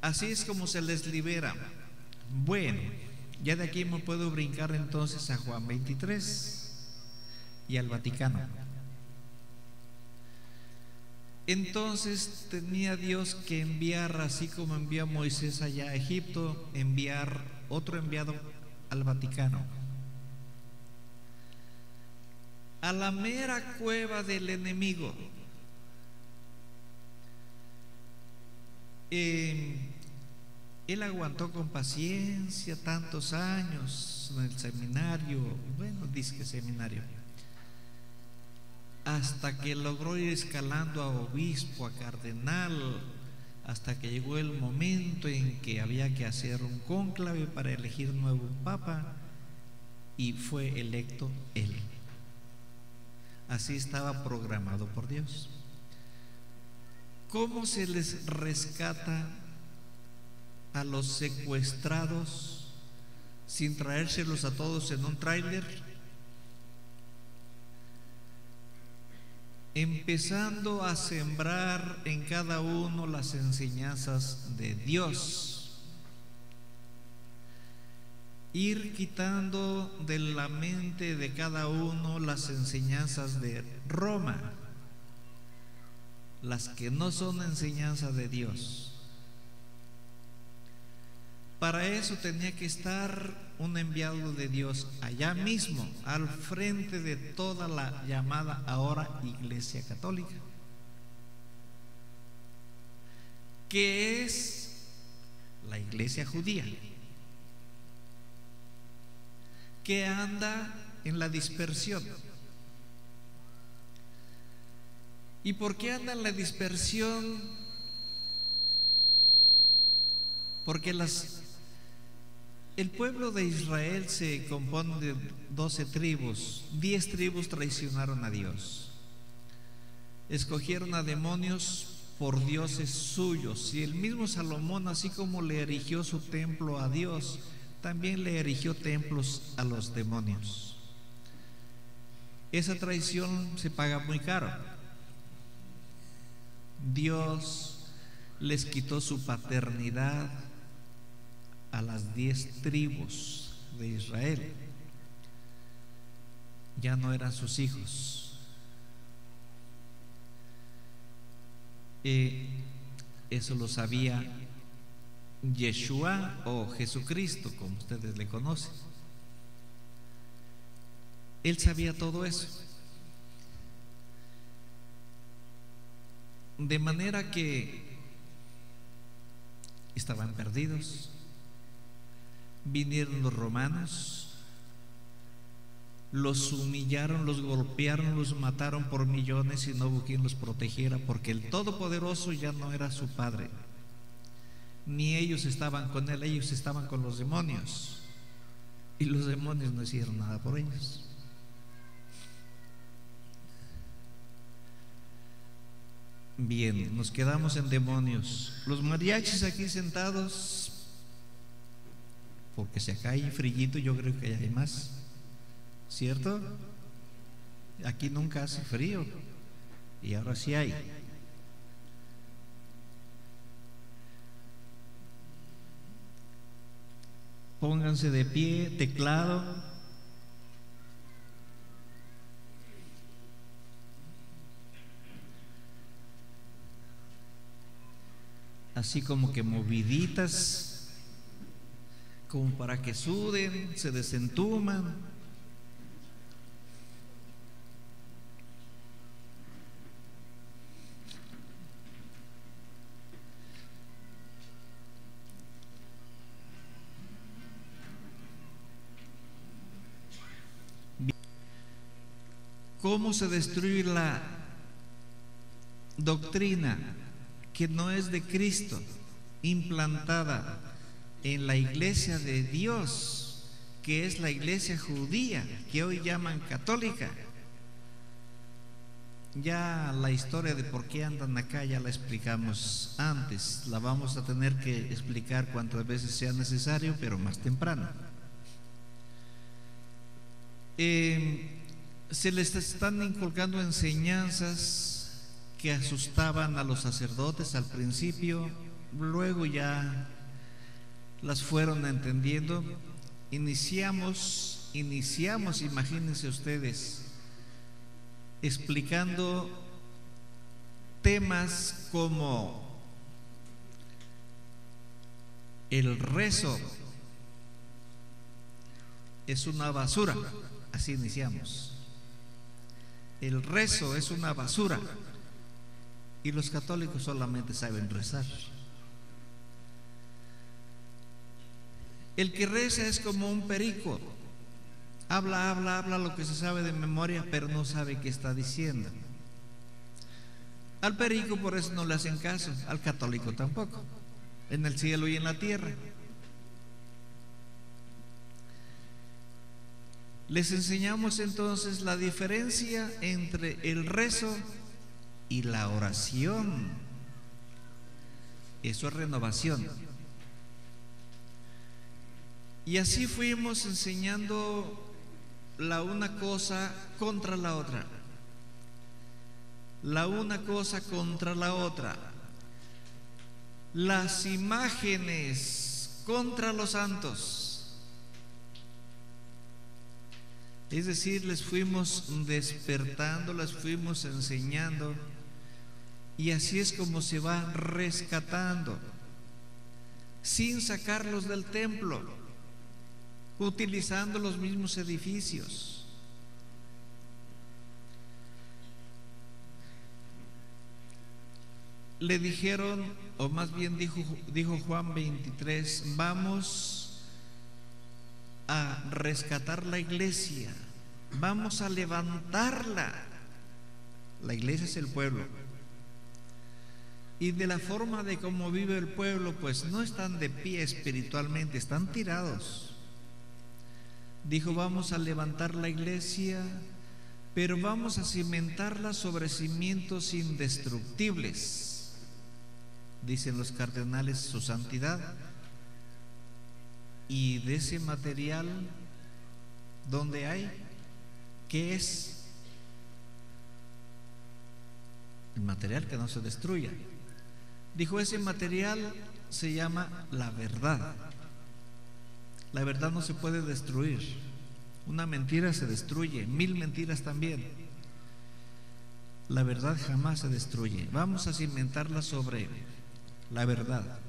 Así es como se les libera. Bueno, ya de aquí me puedo brincar entonces a Juan 23 y al Vaticano. Entonces tenía Dios que enviar, así como envió a Moisés allá a Egipto, enviar otro enviado al Vaticano, a la mera cueva del enemigo. Él aguantó con paciencia tantos años en el seminario, bueno, disque seminario, hasta que logró ir escalando a obispo, a cardenal, hasta que llegó el momento en que había que hacer un cónclave para elegir nuevo papa, y fue electo él. Así estaba programado por Dios. ¿Cómo se les rescata a los secuestrados sin traérselos a todos en un tráiler? Empezando a sembrar en cada uno las enseñanzas de Dios, ir quitando de la mente de cada uno las enseñanzas de Roma, las que no son enseñanza de Dios. Para eso tenía que estar un enviado de Dios allá mismo, al frente de toda la llamada ahora Iglesia Católica, que es la iglesia judía, que anda en la dispersión. ¿Y por qué anda en la dispersión? Porque el pueblo de Israel se compone de 12 tribus. 10 tribus traicionaron a Dios, escogieron a demonios por dioses suyos, y el mismo Salomón, así como le erigió su templo a Dios, también le erigió templos a los demonios. Esa traición se paga muy caro. Dios les quitó su paternidad a las 10 tribus de Israel. Ya no eran sus hijos. Eso lo sabía Yeshua, o Jesucristo, como ustedes le conocen. Él sabía todo eso. De manera que estaban perdidos. Vinieron los romanos, los humillaron, los golpearon, los mataron por millones y no hubo quien los protegiera, porque el Todopoderoso ya no era su padre, ni ellos estaban con él, ellos estaban con los demonios, y los demonios no hicieron nada por ellos. Bien, nos quedamos en demonios. Los mariachis aquí sentados, porque si acá hay frillito, yo creo que hay más, ¿cierto? Aquí nunca hace frío y ahora sí hay. Pónganse de pie, teclado. Así como que moviditas, como para que suden, se desentuman. ¿Cómo se destruye la doctrina que no es de Cristo, implantada en la iglesia de Dios, que es la iglesia judía, que hoy llaman católica? Ya la historia de por qué andan acá ya la explicamos antes, la vamos a tener que explicar cuantas veces sea necesario, pero más temprano. Se les están inculcando enseñanzas que asustaban a los sacerdotes al principio, luego ya las fueron entendiendo. Iniciamos, imagínense ustedes, explicando temas como el rezo es una basura, así iniciamos. El rezo es una basura. Y los católicos solamente saben rezar. El que reza es como un perico. Habla lo que se sabe de memoria, pero no sabe qué está diciendo. Al perico por eso no le hacen caso, al católico tampoco, en el cielo y en la tierra. Les enseñamos entonces la diferencia entre el rezo y la oración. Eso es renovación. Y así fuimos enseñando la una cosa contra la otra, la una cosa contra la otra, las imágenes contra los santos. Es decir, les fuimos despertando, las fuimos enseñando. Y así es como se va rescatando, sin sacarlos del templo, utilizando los mismos edificios. Le dijeron, o más bien dijo Juan 23, vamos a rescatar la iglesia, vamos a levantarla. La iglesia es el pueblo. Y de la forma de cómo vive el pueblo, pues no están de pie espiritualmente, están tirados. Dijo, vamos a levantar la iglesia, pero vamos a cimentarla sobre cimientos indestructibles. Dicen los cardenales, su santidad. Y de ese material, ¿dónde hay? ¿Qué es? El material que no se destruya. Dijo, ese material se llama la verdad. La verdad no se puede destruir. Una mentira se destruye, 1000 mentiras también. La verdad jamás se destruye. Vamos a cimentarla sobre la verdad.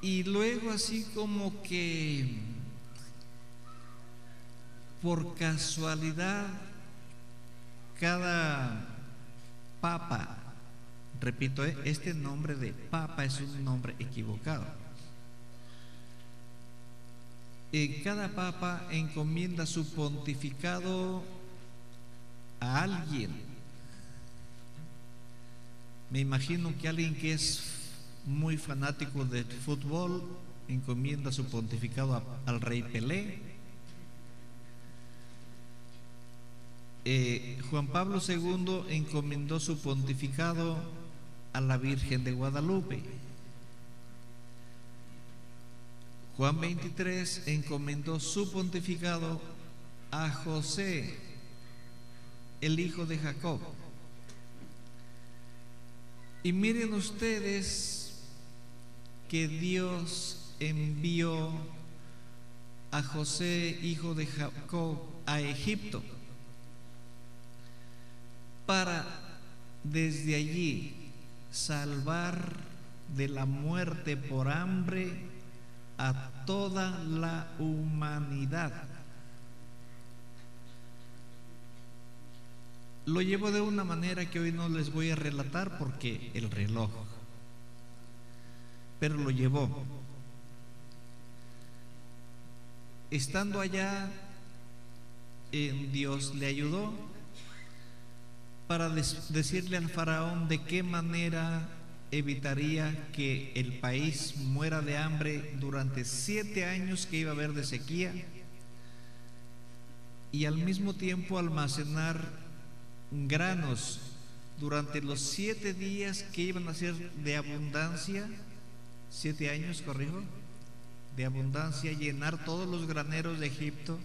Y luego, así como que por casualidad, cada papa. Repito, este nombre de papa es un nombre equivocado. Cada papa encomienda su pontificado a alguien. Me imagino que alguien que es muy fanático del fútbol encomienda su pontificado al rey Pelé. Juan Pablo II encomendó su pontificado a la Virgen de Guadalupe. Juan XXIII encomendó su pontificado a José, el hijo de Jacob. Y miren ustedes que Dios envió a José, hijo de Jacob, a Egipto para desde allí salvar de la muerte por hambre a toda la humanidad. Lo llevo de una manera que hoy no les voy a relatar porque el reloj, pero lo llevó. Estando allá, Dios le ayudó para decirle al faraón de qué manera evitaría que el país muera de hambre durante 7 años que iba a haber de sequía, y al mismo tiempo almacenar granos durante los 7 días que iban a ser de abundancia. 7 años, corrijo, de abundancia, llenar todos los graneros de Egipto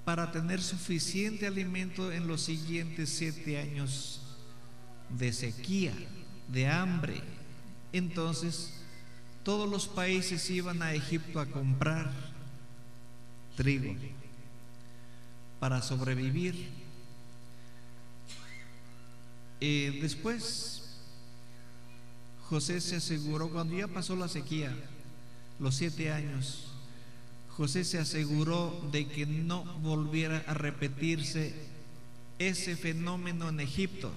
para tener suficiente alimento en los siguientes 7 años de sequía, de hambre. Entonces todos los países iban a Egipto a comprar trigo para sobrevivir. Después José se aseguró, cuando ya pasó la sequía, los 7 años, José se aseguró de que no volviera a repetirse ese fenómeno en Egipto,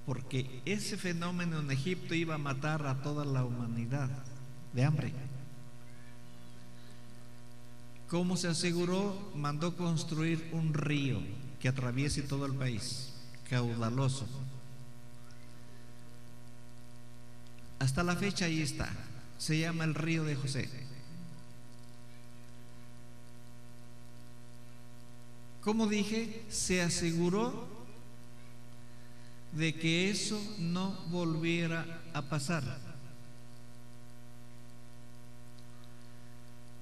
porque ese fenómeno en Egipto iba a matar a toda la humanidad de hambre. ¿Cómo se aseguró? Mandó construir un río que atraviese todo el país, caudaloso. Hasta la fecha ahí está, se llama el río de José. Como dije, se aseguró de que eso no volviera a pasar.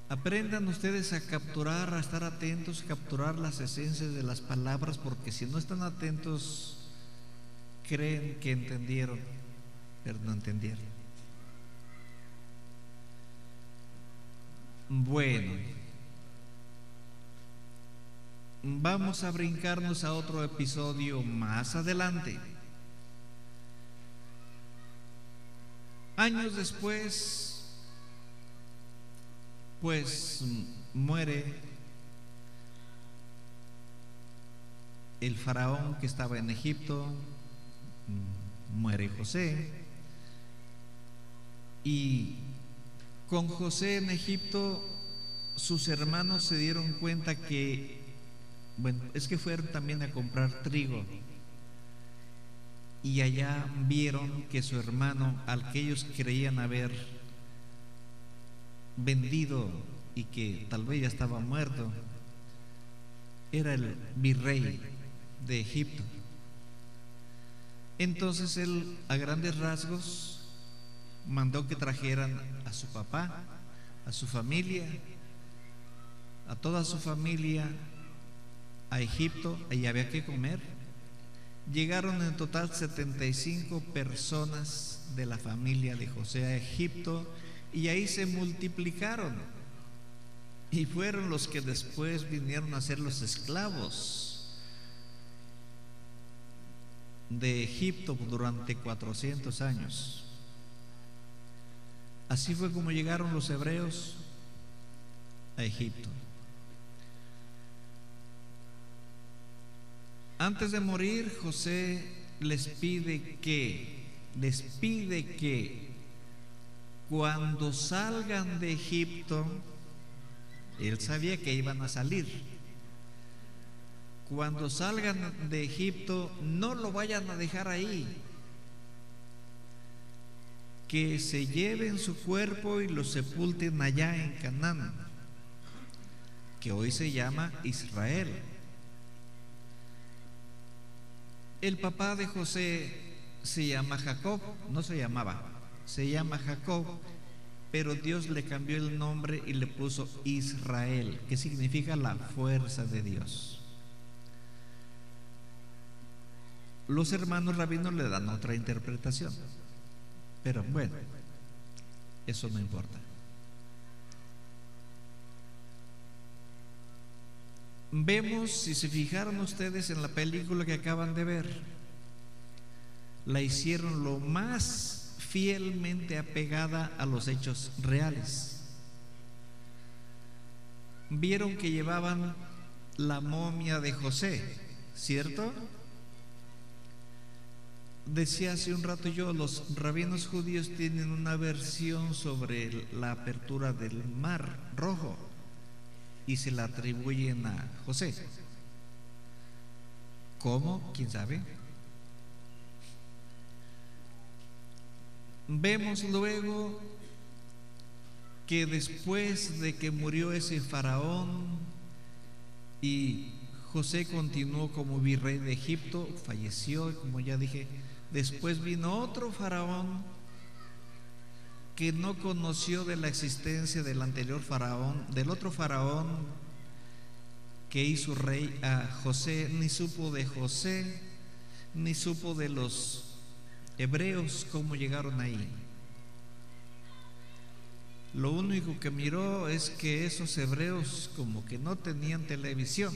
Aprendan ustedes a capturar, a estar atentos, capturar las esencias de las palabras, porque si no están atentos, creen que entendieron, pero no entendieron. Bueno, vamos a brincarnos a otro episodio más adelante. Años después, pues muere el faraón que estaba en Egipto, muere José, y con José en Egipto sus hermanos se dieron cuenta que, bueno, es que fueron también a comprar trigo, y allá vieron que su hermano, al que ellos creían haber vendido y que tal vez ya estaba muerto, era el virrey de Egipto. Entonces él, a grandes rasgos, mandó que trajeran a su papá, a su familia, a toda su familia a Egipto. Ahí había que comer. Llegaron en total 75 personas de la familia de José a Egipto, y ahí se multiplicaron, y fueron los que después vinieron a ser los esclavos de Egipto durante 400 años. Así fue como llegaron los hebreos a Egipto. Antes de morir, José les pide que cuando salgan de Egipto, él sabía que iban a salir, cuando salgan de Egipto no lo vayan a dejar ahí, que se lleven su cuerpo y lo sepulten allá en Canaán, que hoy se llama Israel. El papá de José se llama Jacob, no se llamaba, se llama Jacob, pero Dios le cambió el nombre y le puso Israel, que significa la fuerza de Dios. Los hermanos rabinos le dan otra interpretación, pero bueno, eso no importa. Vemos, si se fijaron ustedes en la película que acaban de ver, la hicieron lo más fielmente apegada a los hechos reales. Vieron que llevaban la momia de José, ¿cierto? Decía hace un rato yo, los rabinos judíos tienen una versión sobre la apertura del mar Rojo y se la atribuyen a José. ¿Cómo? ¿Quién sabe? Vemos luego que después de que murió ese faraón y José continuó como virrey de Egipto, falleció, como ya dije, después vino otro faraón que no conoció de la existencia del anterior faraón, del otro faraón que hizo rey a José, ni supo de José, ni supo de los hebreos cómo llegaron ahí. Lo único que miró es que esos hebreos como que no tenían televisión,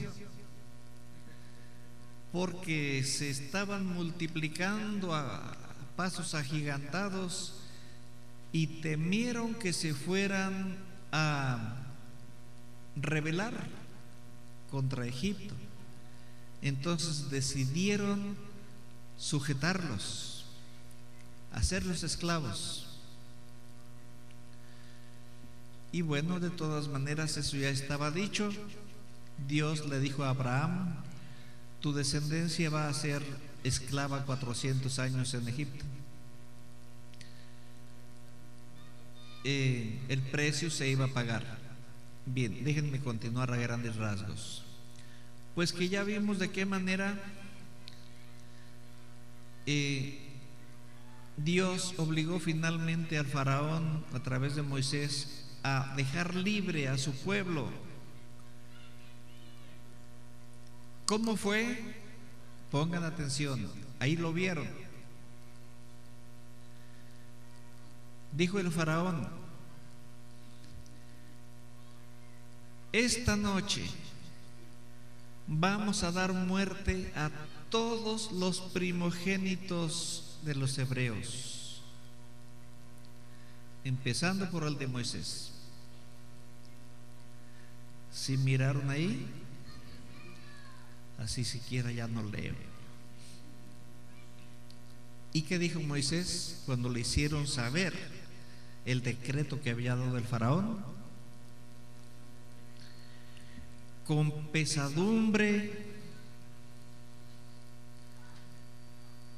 porque se estaban multiplicando a pasos agigantados y temieron que se fueran a rebelar contra Egipto. Entonces decidieron sujetarlos, hacerlos esclavos. Y bueno, de todas maneras eso ya estaba dicho. Dios le dijo a Abraham: tu descendencia va a ser esclava 400 años en Egipto. El precio se iba a pagar. Bien, déjenme continuar a grandes rasgos. Pues que ya vimos de qué manera Dios obligó finalmente al faraón a través de Moisés a dejar libre a su pueblo. ¿Cómo fue? Pongan atención, ahí lo vieron. Dijo el faraón: esta noche vamos a dar muerte a todos los primogénitos de los hebreos, empezando por el de Moisés. ¿Sí miraron ahí? Así siquiera ya no leo. ¿Y qué dijo Moisés cuando le hicieron saber el decreto que había dado el faraón? Con pesadumbre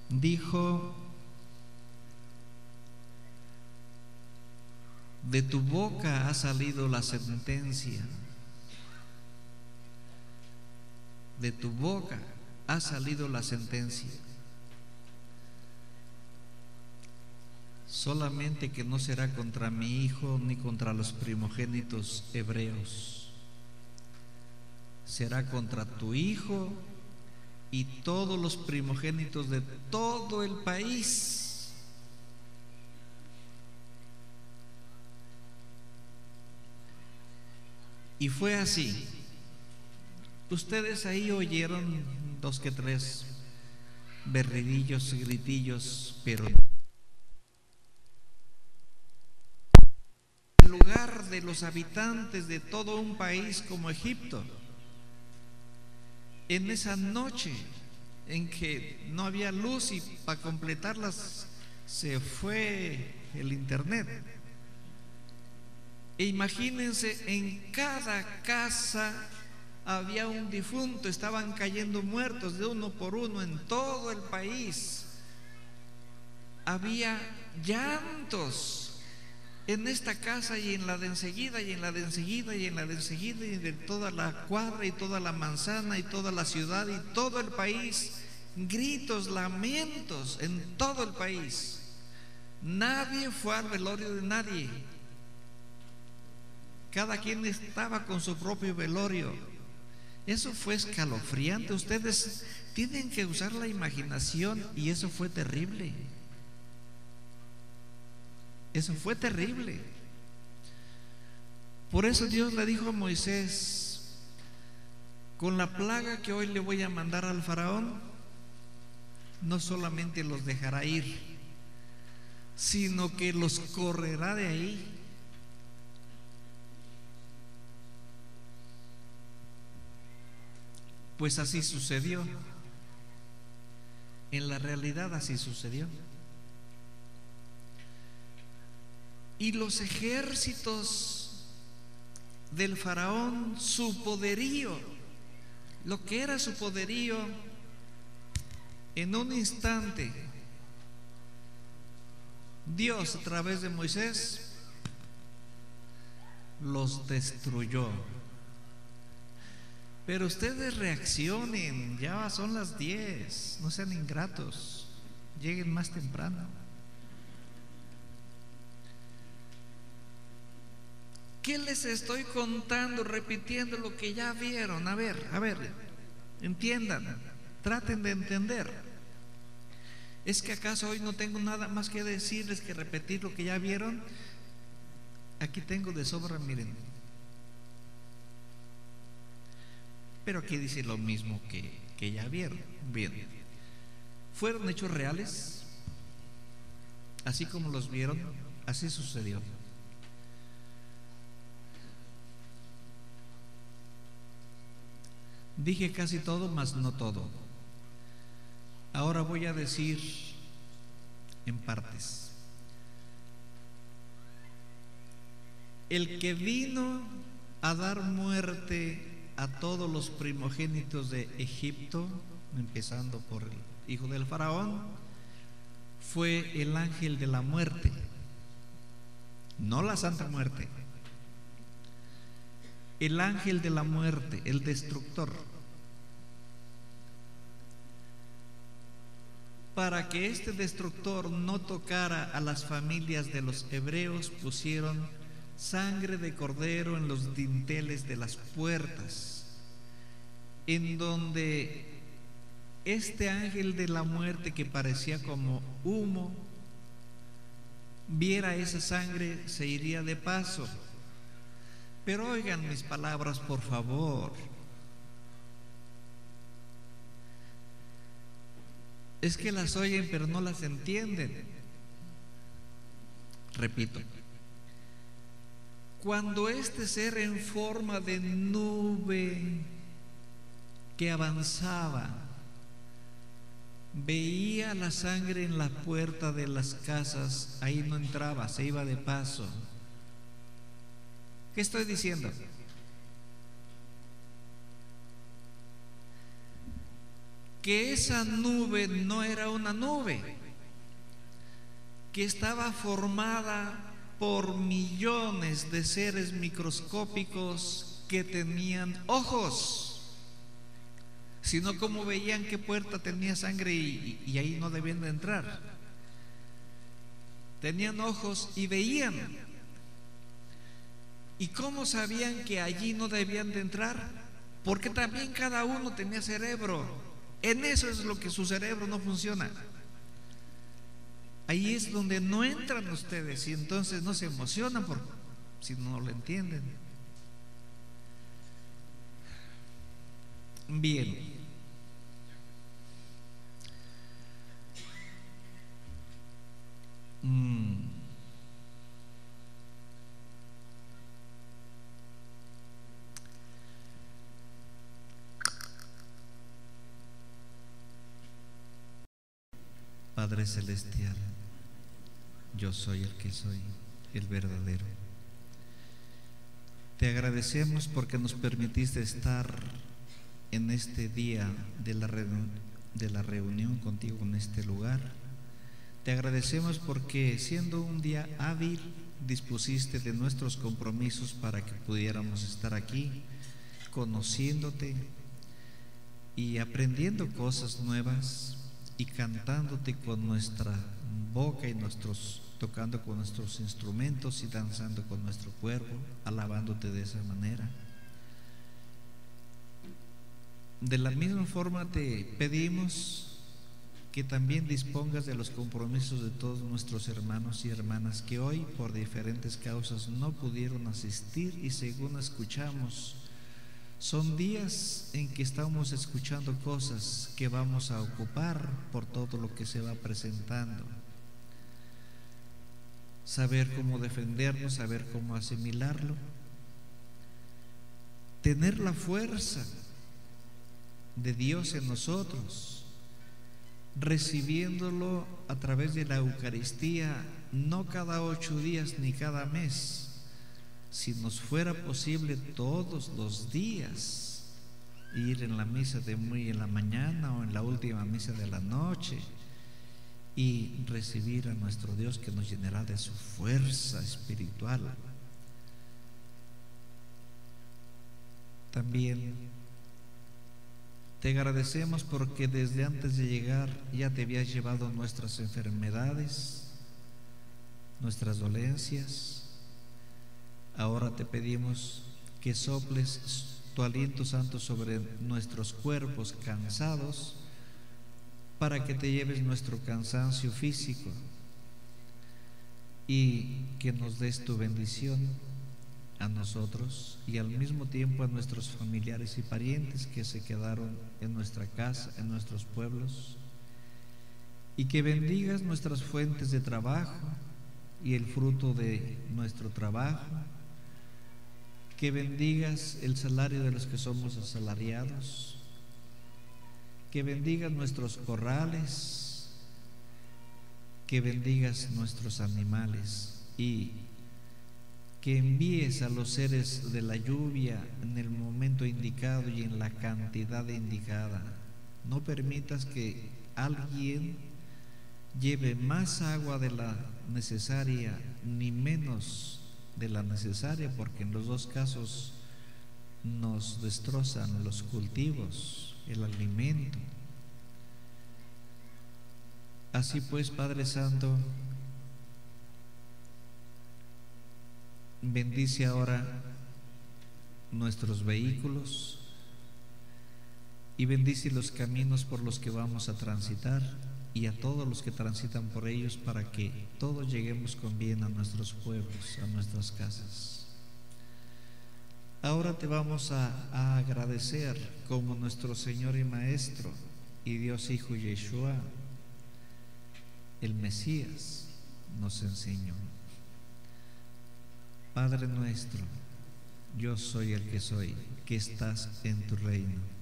dijo: de tu boca ha salido la sentencia, de tu boca ha salido la sentencia. Solamente que no será contra mi hijo ni contra los primogénitos hebreos, será contra tu hijo y todos los primogénitos de todo el país. Y fue así. Ustedes ahí oyeron 2 que 3 berridillos, gritillos, pero en lugar de los habitantes de todo un país como Egipto, en esa noche en que no había luz y para completarlas se fue el internet. E imagínense, en cada casa había un difunto, estaban cayendo muertos de uno por uno en todo el país. Había llantos en esta casa y en la de enseguida y en la de enseguida y en la de enseguida y de toda la cuadra y toda la manzana y toda la ciudad y todo el país. Gritos, lamentos en todo el país. Nadie fue al velorio de nadie. Cada quien estaba con su propio velorio. Eso fue escalofriante. Ustedes tienen que usar la imaginación, y eso fue terrible. Eso fue terrible. Por eso Dios le dijo a Moisés: con la plaga que hoy le voy a mandar al faraón, no solamente los dejará ir, sino que los correrá de ahí. Pues así sucedió. En la realidad así sucedió. Y los ejércitos del faraón, su poderío, lo que era su poderío, en un instante Dios, a través de Moisés, los destruyó. Pero ustedes reaccionen, ya son las 10, no sean ingratos, lleguen más temprano. ¿Qué les estoy contando? Repitiendo lo que ya vieron. A ver, entiendan, traten de entender. ¿Es que acaso hoy no tengo nada más que decirles que repetir lo que ya vieron? Aquí tengo de sobra, miren. Pero aquí dice lo mismo que ya vieron. Bien, fueron hechos reales, así como los vieron, así sucedió. Dije casi todo, mas no todo. Ahora voy a decir en partes. El que vino a dar muerte a todos los primogénitos de Egipto, empezando por el hijo del faraón, fue el ángel de la muerte, no la santa muerte. El ángel de la muerte, el destructor. Para que este destructor no tocara a las familias de los hebreos, pusieron sangre de cordero en los dinteles de las puertas, en donde este ángel de la muerte, que parecía como humo, viera esa sangre, se iría de paso. Pero oigan mis palabras, por favor. Es que las oyen pero no las entienden. Repito. Cuando este ser en forma de nube que avanzaba veía la sangre en la puerta de las casas, ahí no entraba, se iba de paso. ¿Qué estoy diciendo? Que esa nube no era una nube, que estaba formada por millones de seres microscópicos que tenían ojos, sino como veían qué puerta tenía sangre y ahí no debían de entrar. Tenían ojos y veían. ¿Y cómo sabían que allí no debían de entrar? Porque también cada uno tenía cerebro. En eso es lo que su cerebro no funciona. Ahí es donde no entran ustedes y entonces no se emocionan si no lo entienden. Bien. Padre Celestial, yo soy el que soy, el verdadero. Te agradecemos porque nos permitiste estar en este día de la reunión contigo en este lugar. Te agradecemos porque siendo un día hábil, dispusiste de nuestros compromisos para que pudiéramos estar aquí, conociéndote y aprendiendo cosas nuevas y cantándote con nuestra boca y tocando con nuestros instrumentos y danzando con nuestro cuerpo, alabándote de esa manera. De la misma forma te pedimos que también dispongas de los compromisos de todos nuestros hermanos y hermanas que hoy por diferentes causas no pudieron asistir, y según escuchamos, son días en que estamos escuchando cosas que vamos a ocupar por todo lo que se va presentando. Saber cómo defendernos, saber cómo asimilarlo, tener la fuerza de Dios en nosotros, recibiéndolo a través de la Eucaristía, no cada 8 días ni cada mes, si nos fuera posible todos los días, ir en la misa de muy en la mañana o en la última misa de la noche y recibir a nuestro Dios, que nos llenará de su fuerza espiritual. También te agradecemos porque desde antes de llegar ya te habías llevado nuestras enfermedades, nuestras dolencias. Ahora te pedimos que soples tu aliento santo sobre nuestros cuerpos cansados, para que te lleves nuestro cansancio físico y que nos des tu bendición a nosotros y al mismo tiempo a nuestros familiares y parientes que se quedaron en nuestra casa, en nuestros pueblos, y que bendigas nuestras fuentes de trabajo y el fruto de nuestro trabajo, que bendigas el salario de los que somos asalariados, que bendigas nuestros corrales, que bendigas nuestros animales y que envíes a los seres de la lluvia en el momento indicado y en la cantidad indicada. No permitas que alguien lleve más agua de la necesaria ni menos de la necesaria, porque en los dos casos nos destrozan los cultivos, el alimento. Así pues, Padre Santo, bendice ahora nuestros vehículos y bendice los caminos por los que vamos a transitar y a todos los que transitan por ellos, para que todos lleguemos con bien a nuestros pueblos, a nuestras casas. Ahora te vamos a agradecer como nuestro Señor y Maestro y Dios Hijo Yeshua, el Mesías, nos enseñó. Padre nuestro, yo soy el que soy, que estás en tu reino.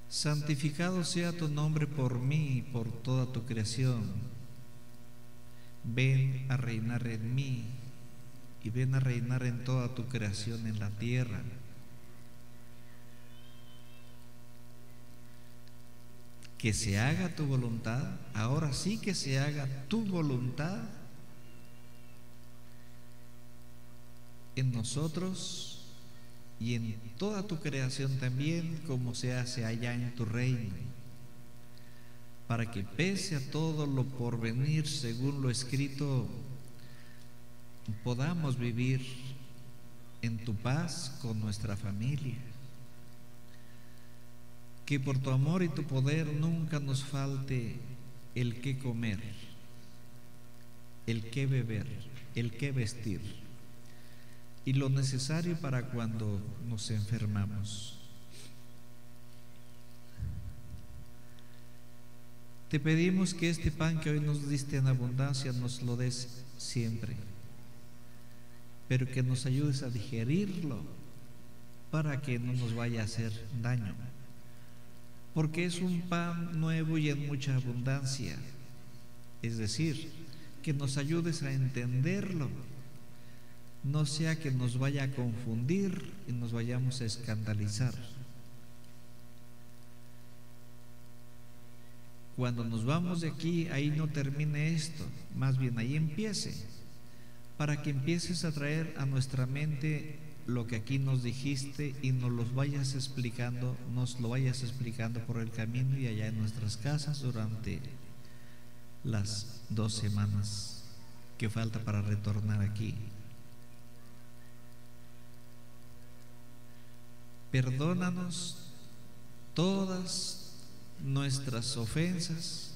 Santificado sea tu nombre por mí y por toda tu creación. Ven a reinar en mí y ven a reinar en toda tu creación en la tierra. Que se haga tu voluntad, ahora sí que se haga tu voluntad en nosotros y en toda tu creación también, como se hace allá en tu reino, para que pese a todo lo por venir según lo escrito, podamos vivir en tu paz con nuestra familia. Que por tu amor y tu poder nunca nos falte el qué comer, el qué beber, el qué vestir y lo necesario para cuando nos enfermamos. Te pedimos que este pan que hoy nos diste en abundancia nos lo des siempre, pero que nos ayudes a digerirlo para que no nos vaya a hacer daño, porque es un pan nuevo y en mucha abundancia. Es decir, que nos ayudes a entenderlo, no sea que nos vaya a confundir y nos vayamos a escandalizar. Cuando nos vamos de aquí, ahí no termine esto, más bien ahí empiece, para que empieces a traer a nuestra mente lo que aquí nos dijiste y nos lo vayas explicando por el camino y allá en nuestras casas durante las 2 semanas que falta para retornar aquí. Perdónanos todas nuestras ofensas,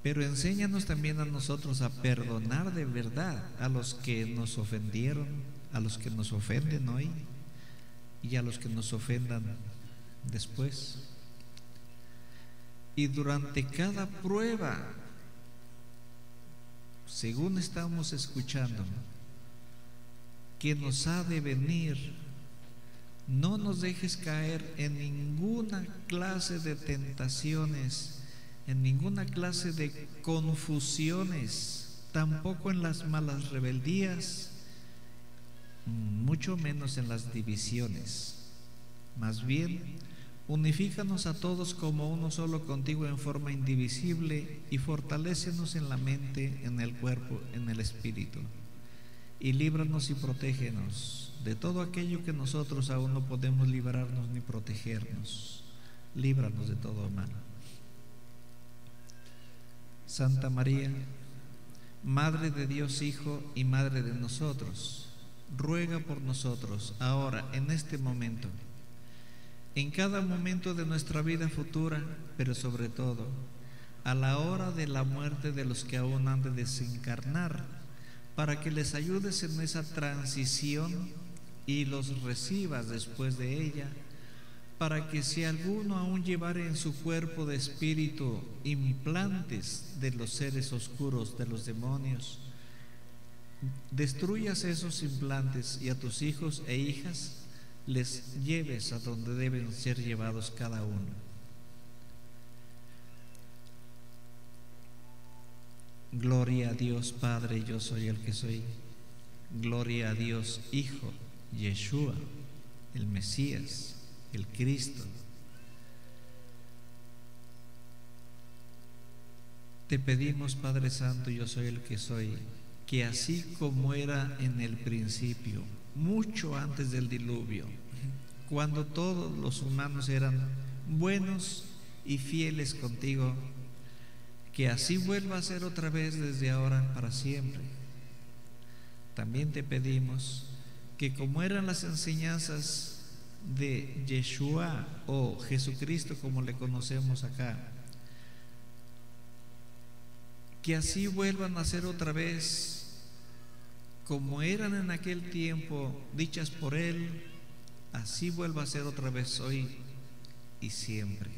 pero enséñanos también a nosotros a perdonar de verdad a los que nos ofendieron, a los que nos ofenden hoy y a los que nos ofendan después. Y durante cada prueba, según estamos escuchando, que nos ha de venir, no nos dejes caer en ninguna clase de tentaciones, en ninguna clase de confusiones, tampoco en las malas rebeldías, mucho menos en las divisiones. Más bien, unifícanos a todos como uno solo contigo en forma indivisible y fortalécenos en la mente, en el cuerpo, en el espíritu. Y líbranos y protégenos de todo aquello que nosotros aún no podemos librarnos ni protegernos. Líbranos de todo mal. Santa María, Madre de Dios Hijo y Madre de nosotros, ruega por nosotros ahora, en este momento, en cada momento de nuestra vida futura, pero sobre todo a la hora de la muerte de los que aún han de desencarnar, para que les ayudes en esa transición y los recibas después de ella, para que si alguno aún llevare en su cuerpo de espíritu implantes de los seres oscuros, de los demonios, destruyas esos implantes y a tus hijos e hijas les lleves a donde deben ser llevados cada uno. Gloria a Dios Padre, yo soy el que soy. Gloria a Dios Hijo, Yeshua, el Mesías, el Cristo. Te pedimos, Padre Santo, yo soy el que soy, que así como era en el principio, mucho antes del diluvio, cuando todos los humanos eran buenos y fieles contigo, que así vuelva a ser otra vez desde ahora para siempre. También te pedimos que como eran las enseñanzas de Yeshua o Jesucristo como le conocemos acá, que así vuelvan a ser otra vez como eran en aquel tiempo, dichas por Él, así vuelva a ser otra vez hoy y siempre.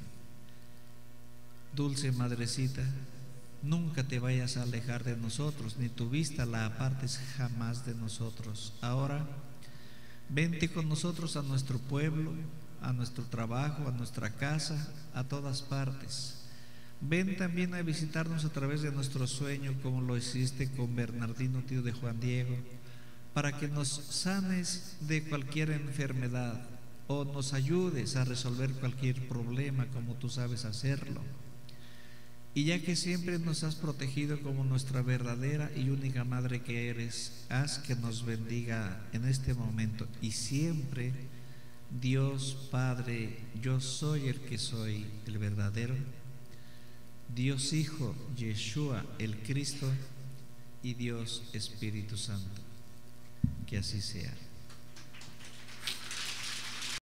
Dulce Madrecita, nunca te vayas a alejar de nosotros, ni tu vista la apartes jamás de nosotros. Ahora, vente con nosotros a nuestro pueblo, a nuestro trabajo, a nuestra casa, a todas partes. Ven también a visitarnos a través de nuestro sueño, como lo hiciste con Bernardino, tío de Juan Diego, para que nos sanes de cualquier enfermedad o nos ayudes a resolver cualquier problema como tú sabes hacerlo. Y ya que siempre nos has protegido como nuestra verdadera y única Madre que eres, haz que nos bendiga en este momento y siempre, Dios Padre, yo soy el que soy, el verdadero, Dios Hijo, Yeshua, el Cristo, y Dios Espíritu Santo. Que así sea.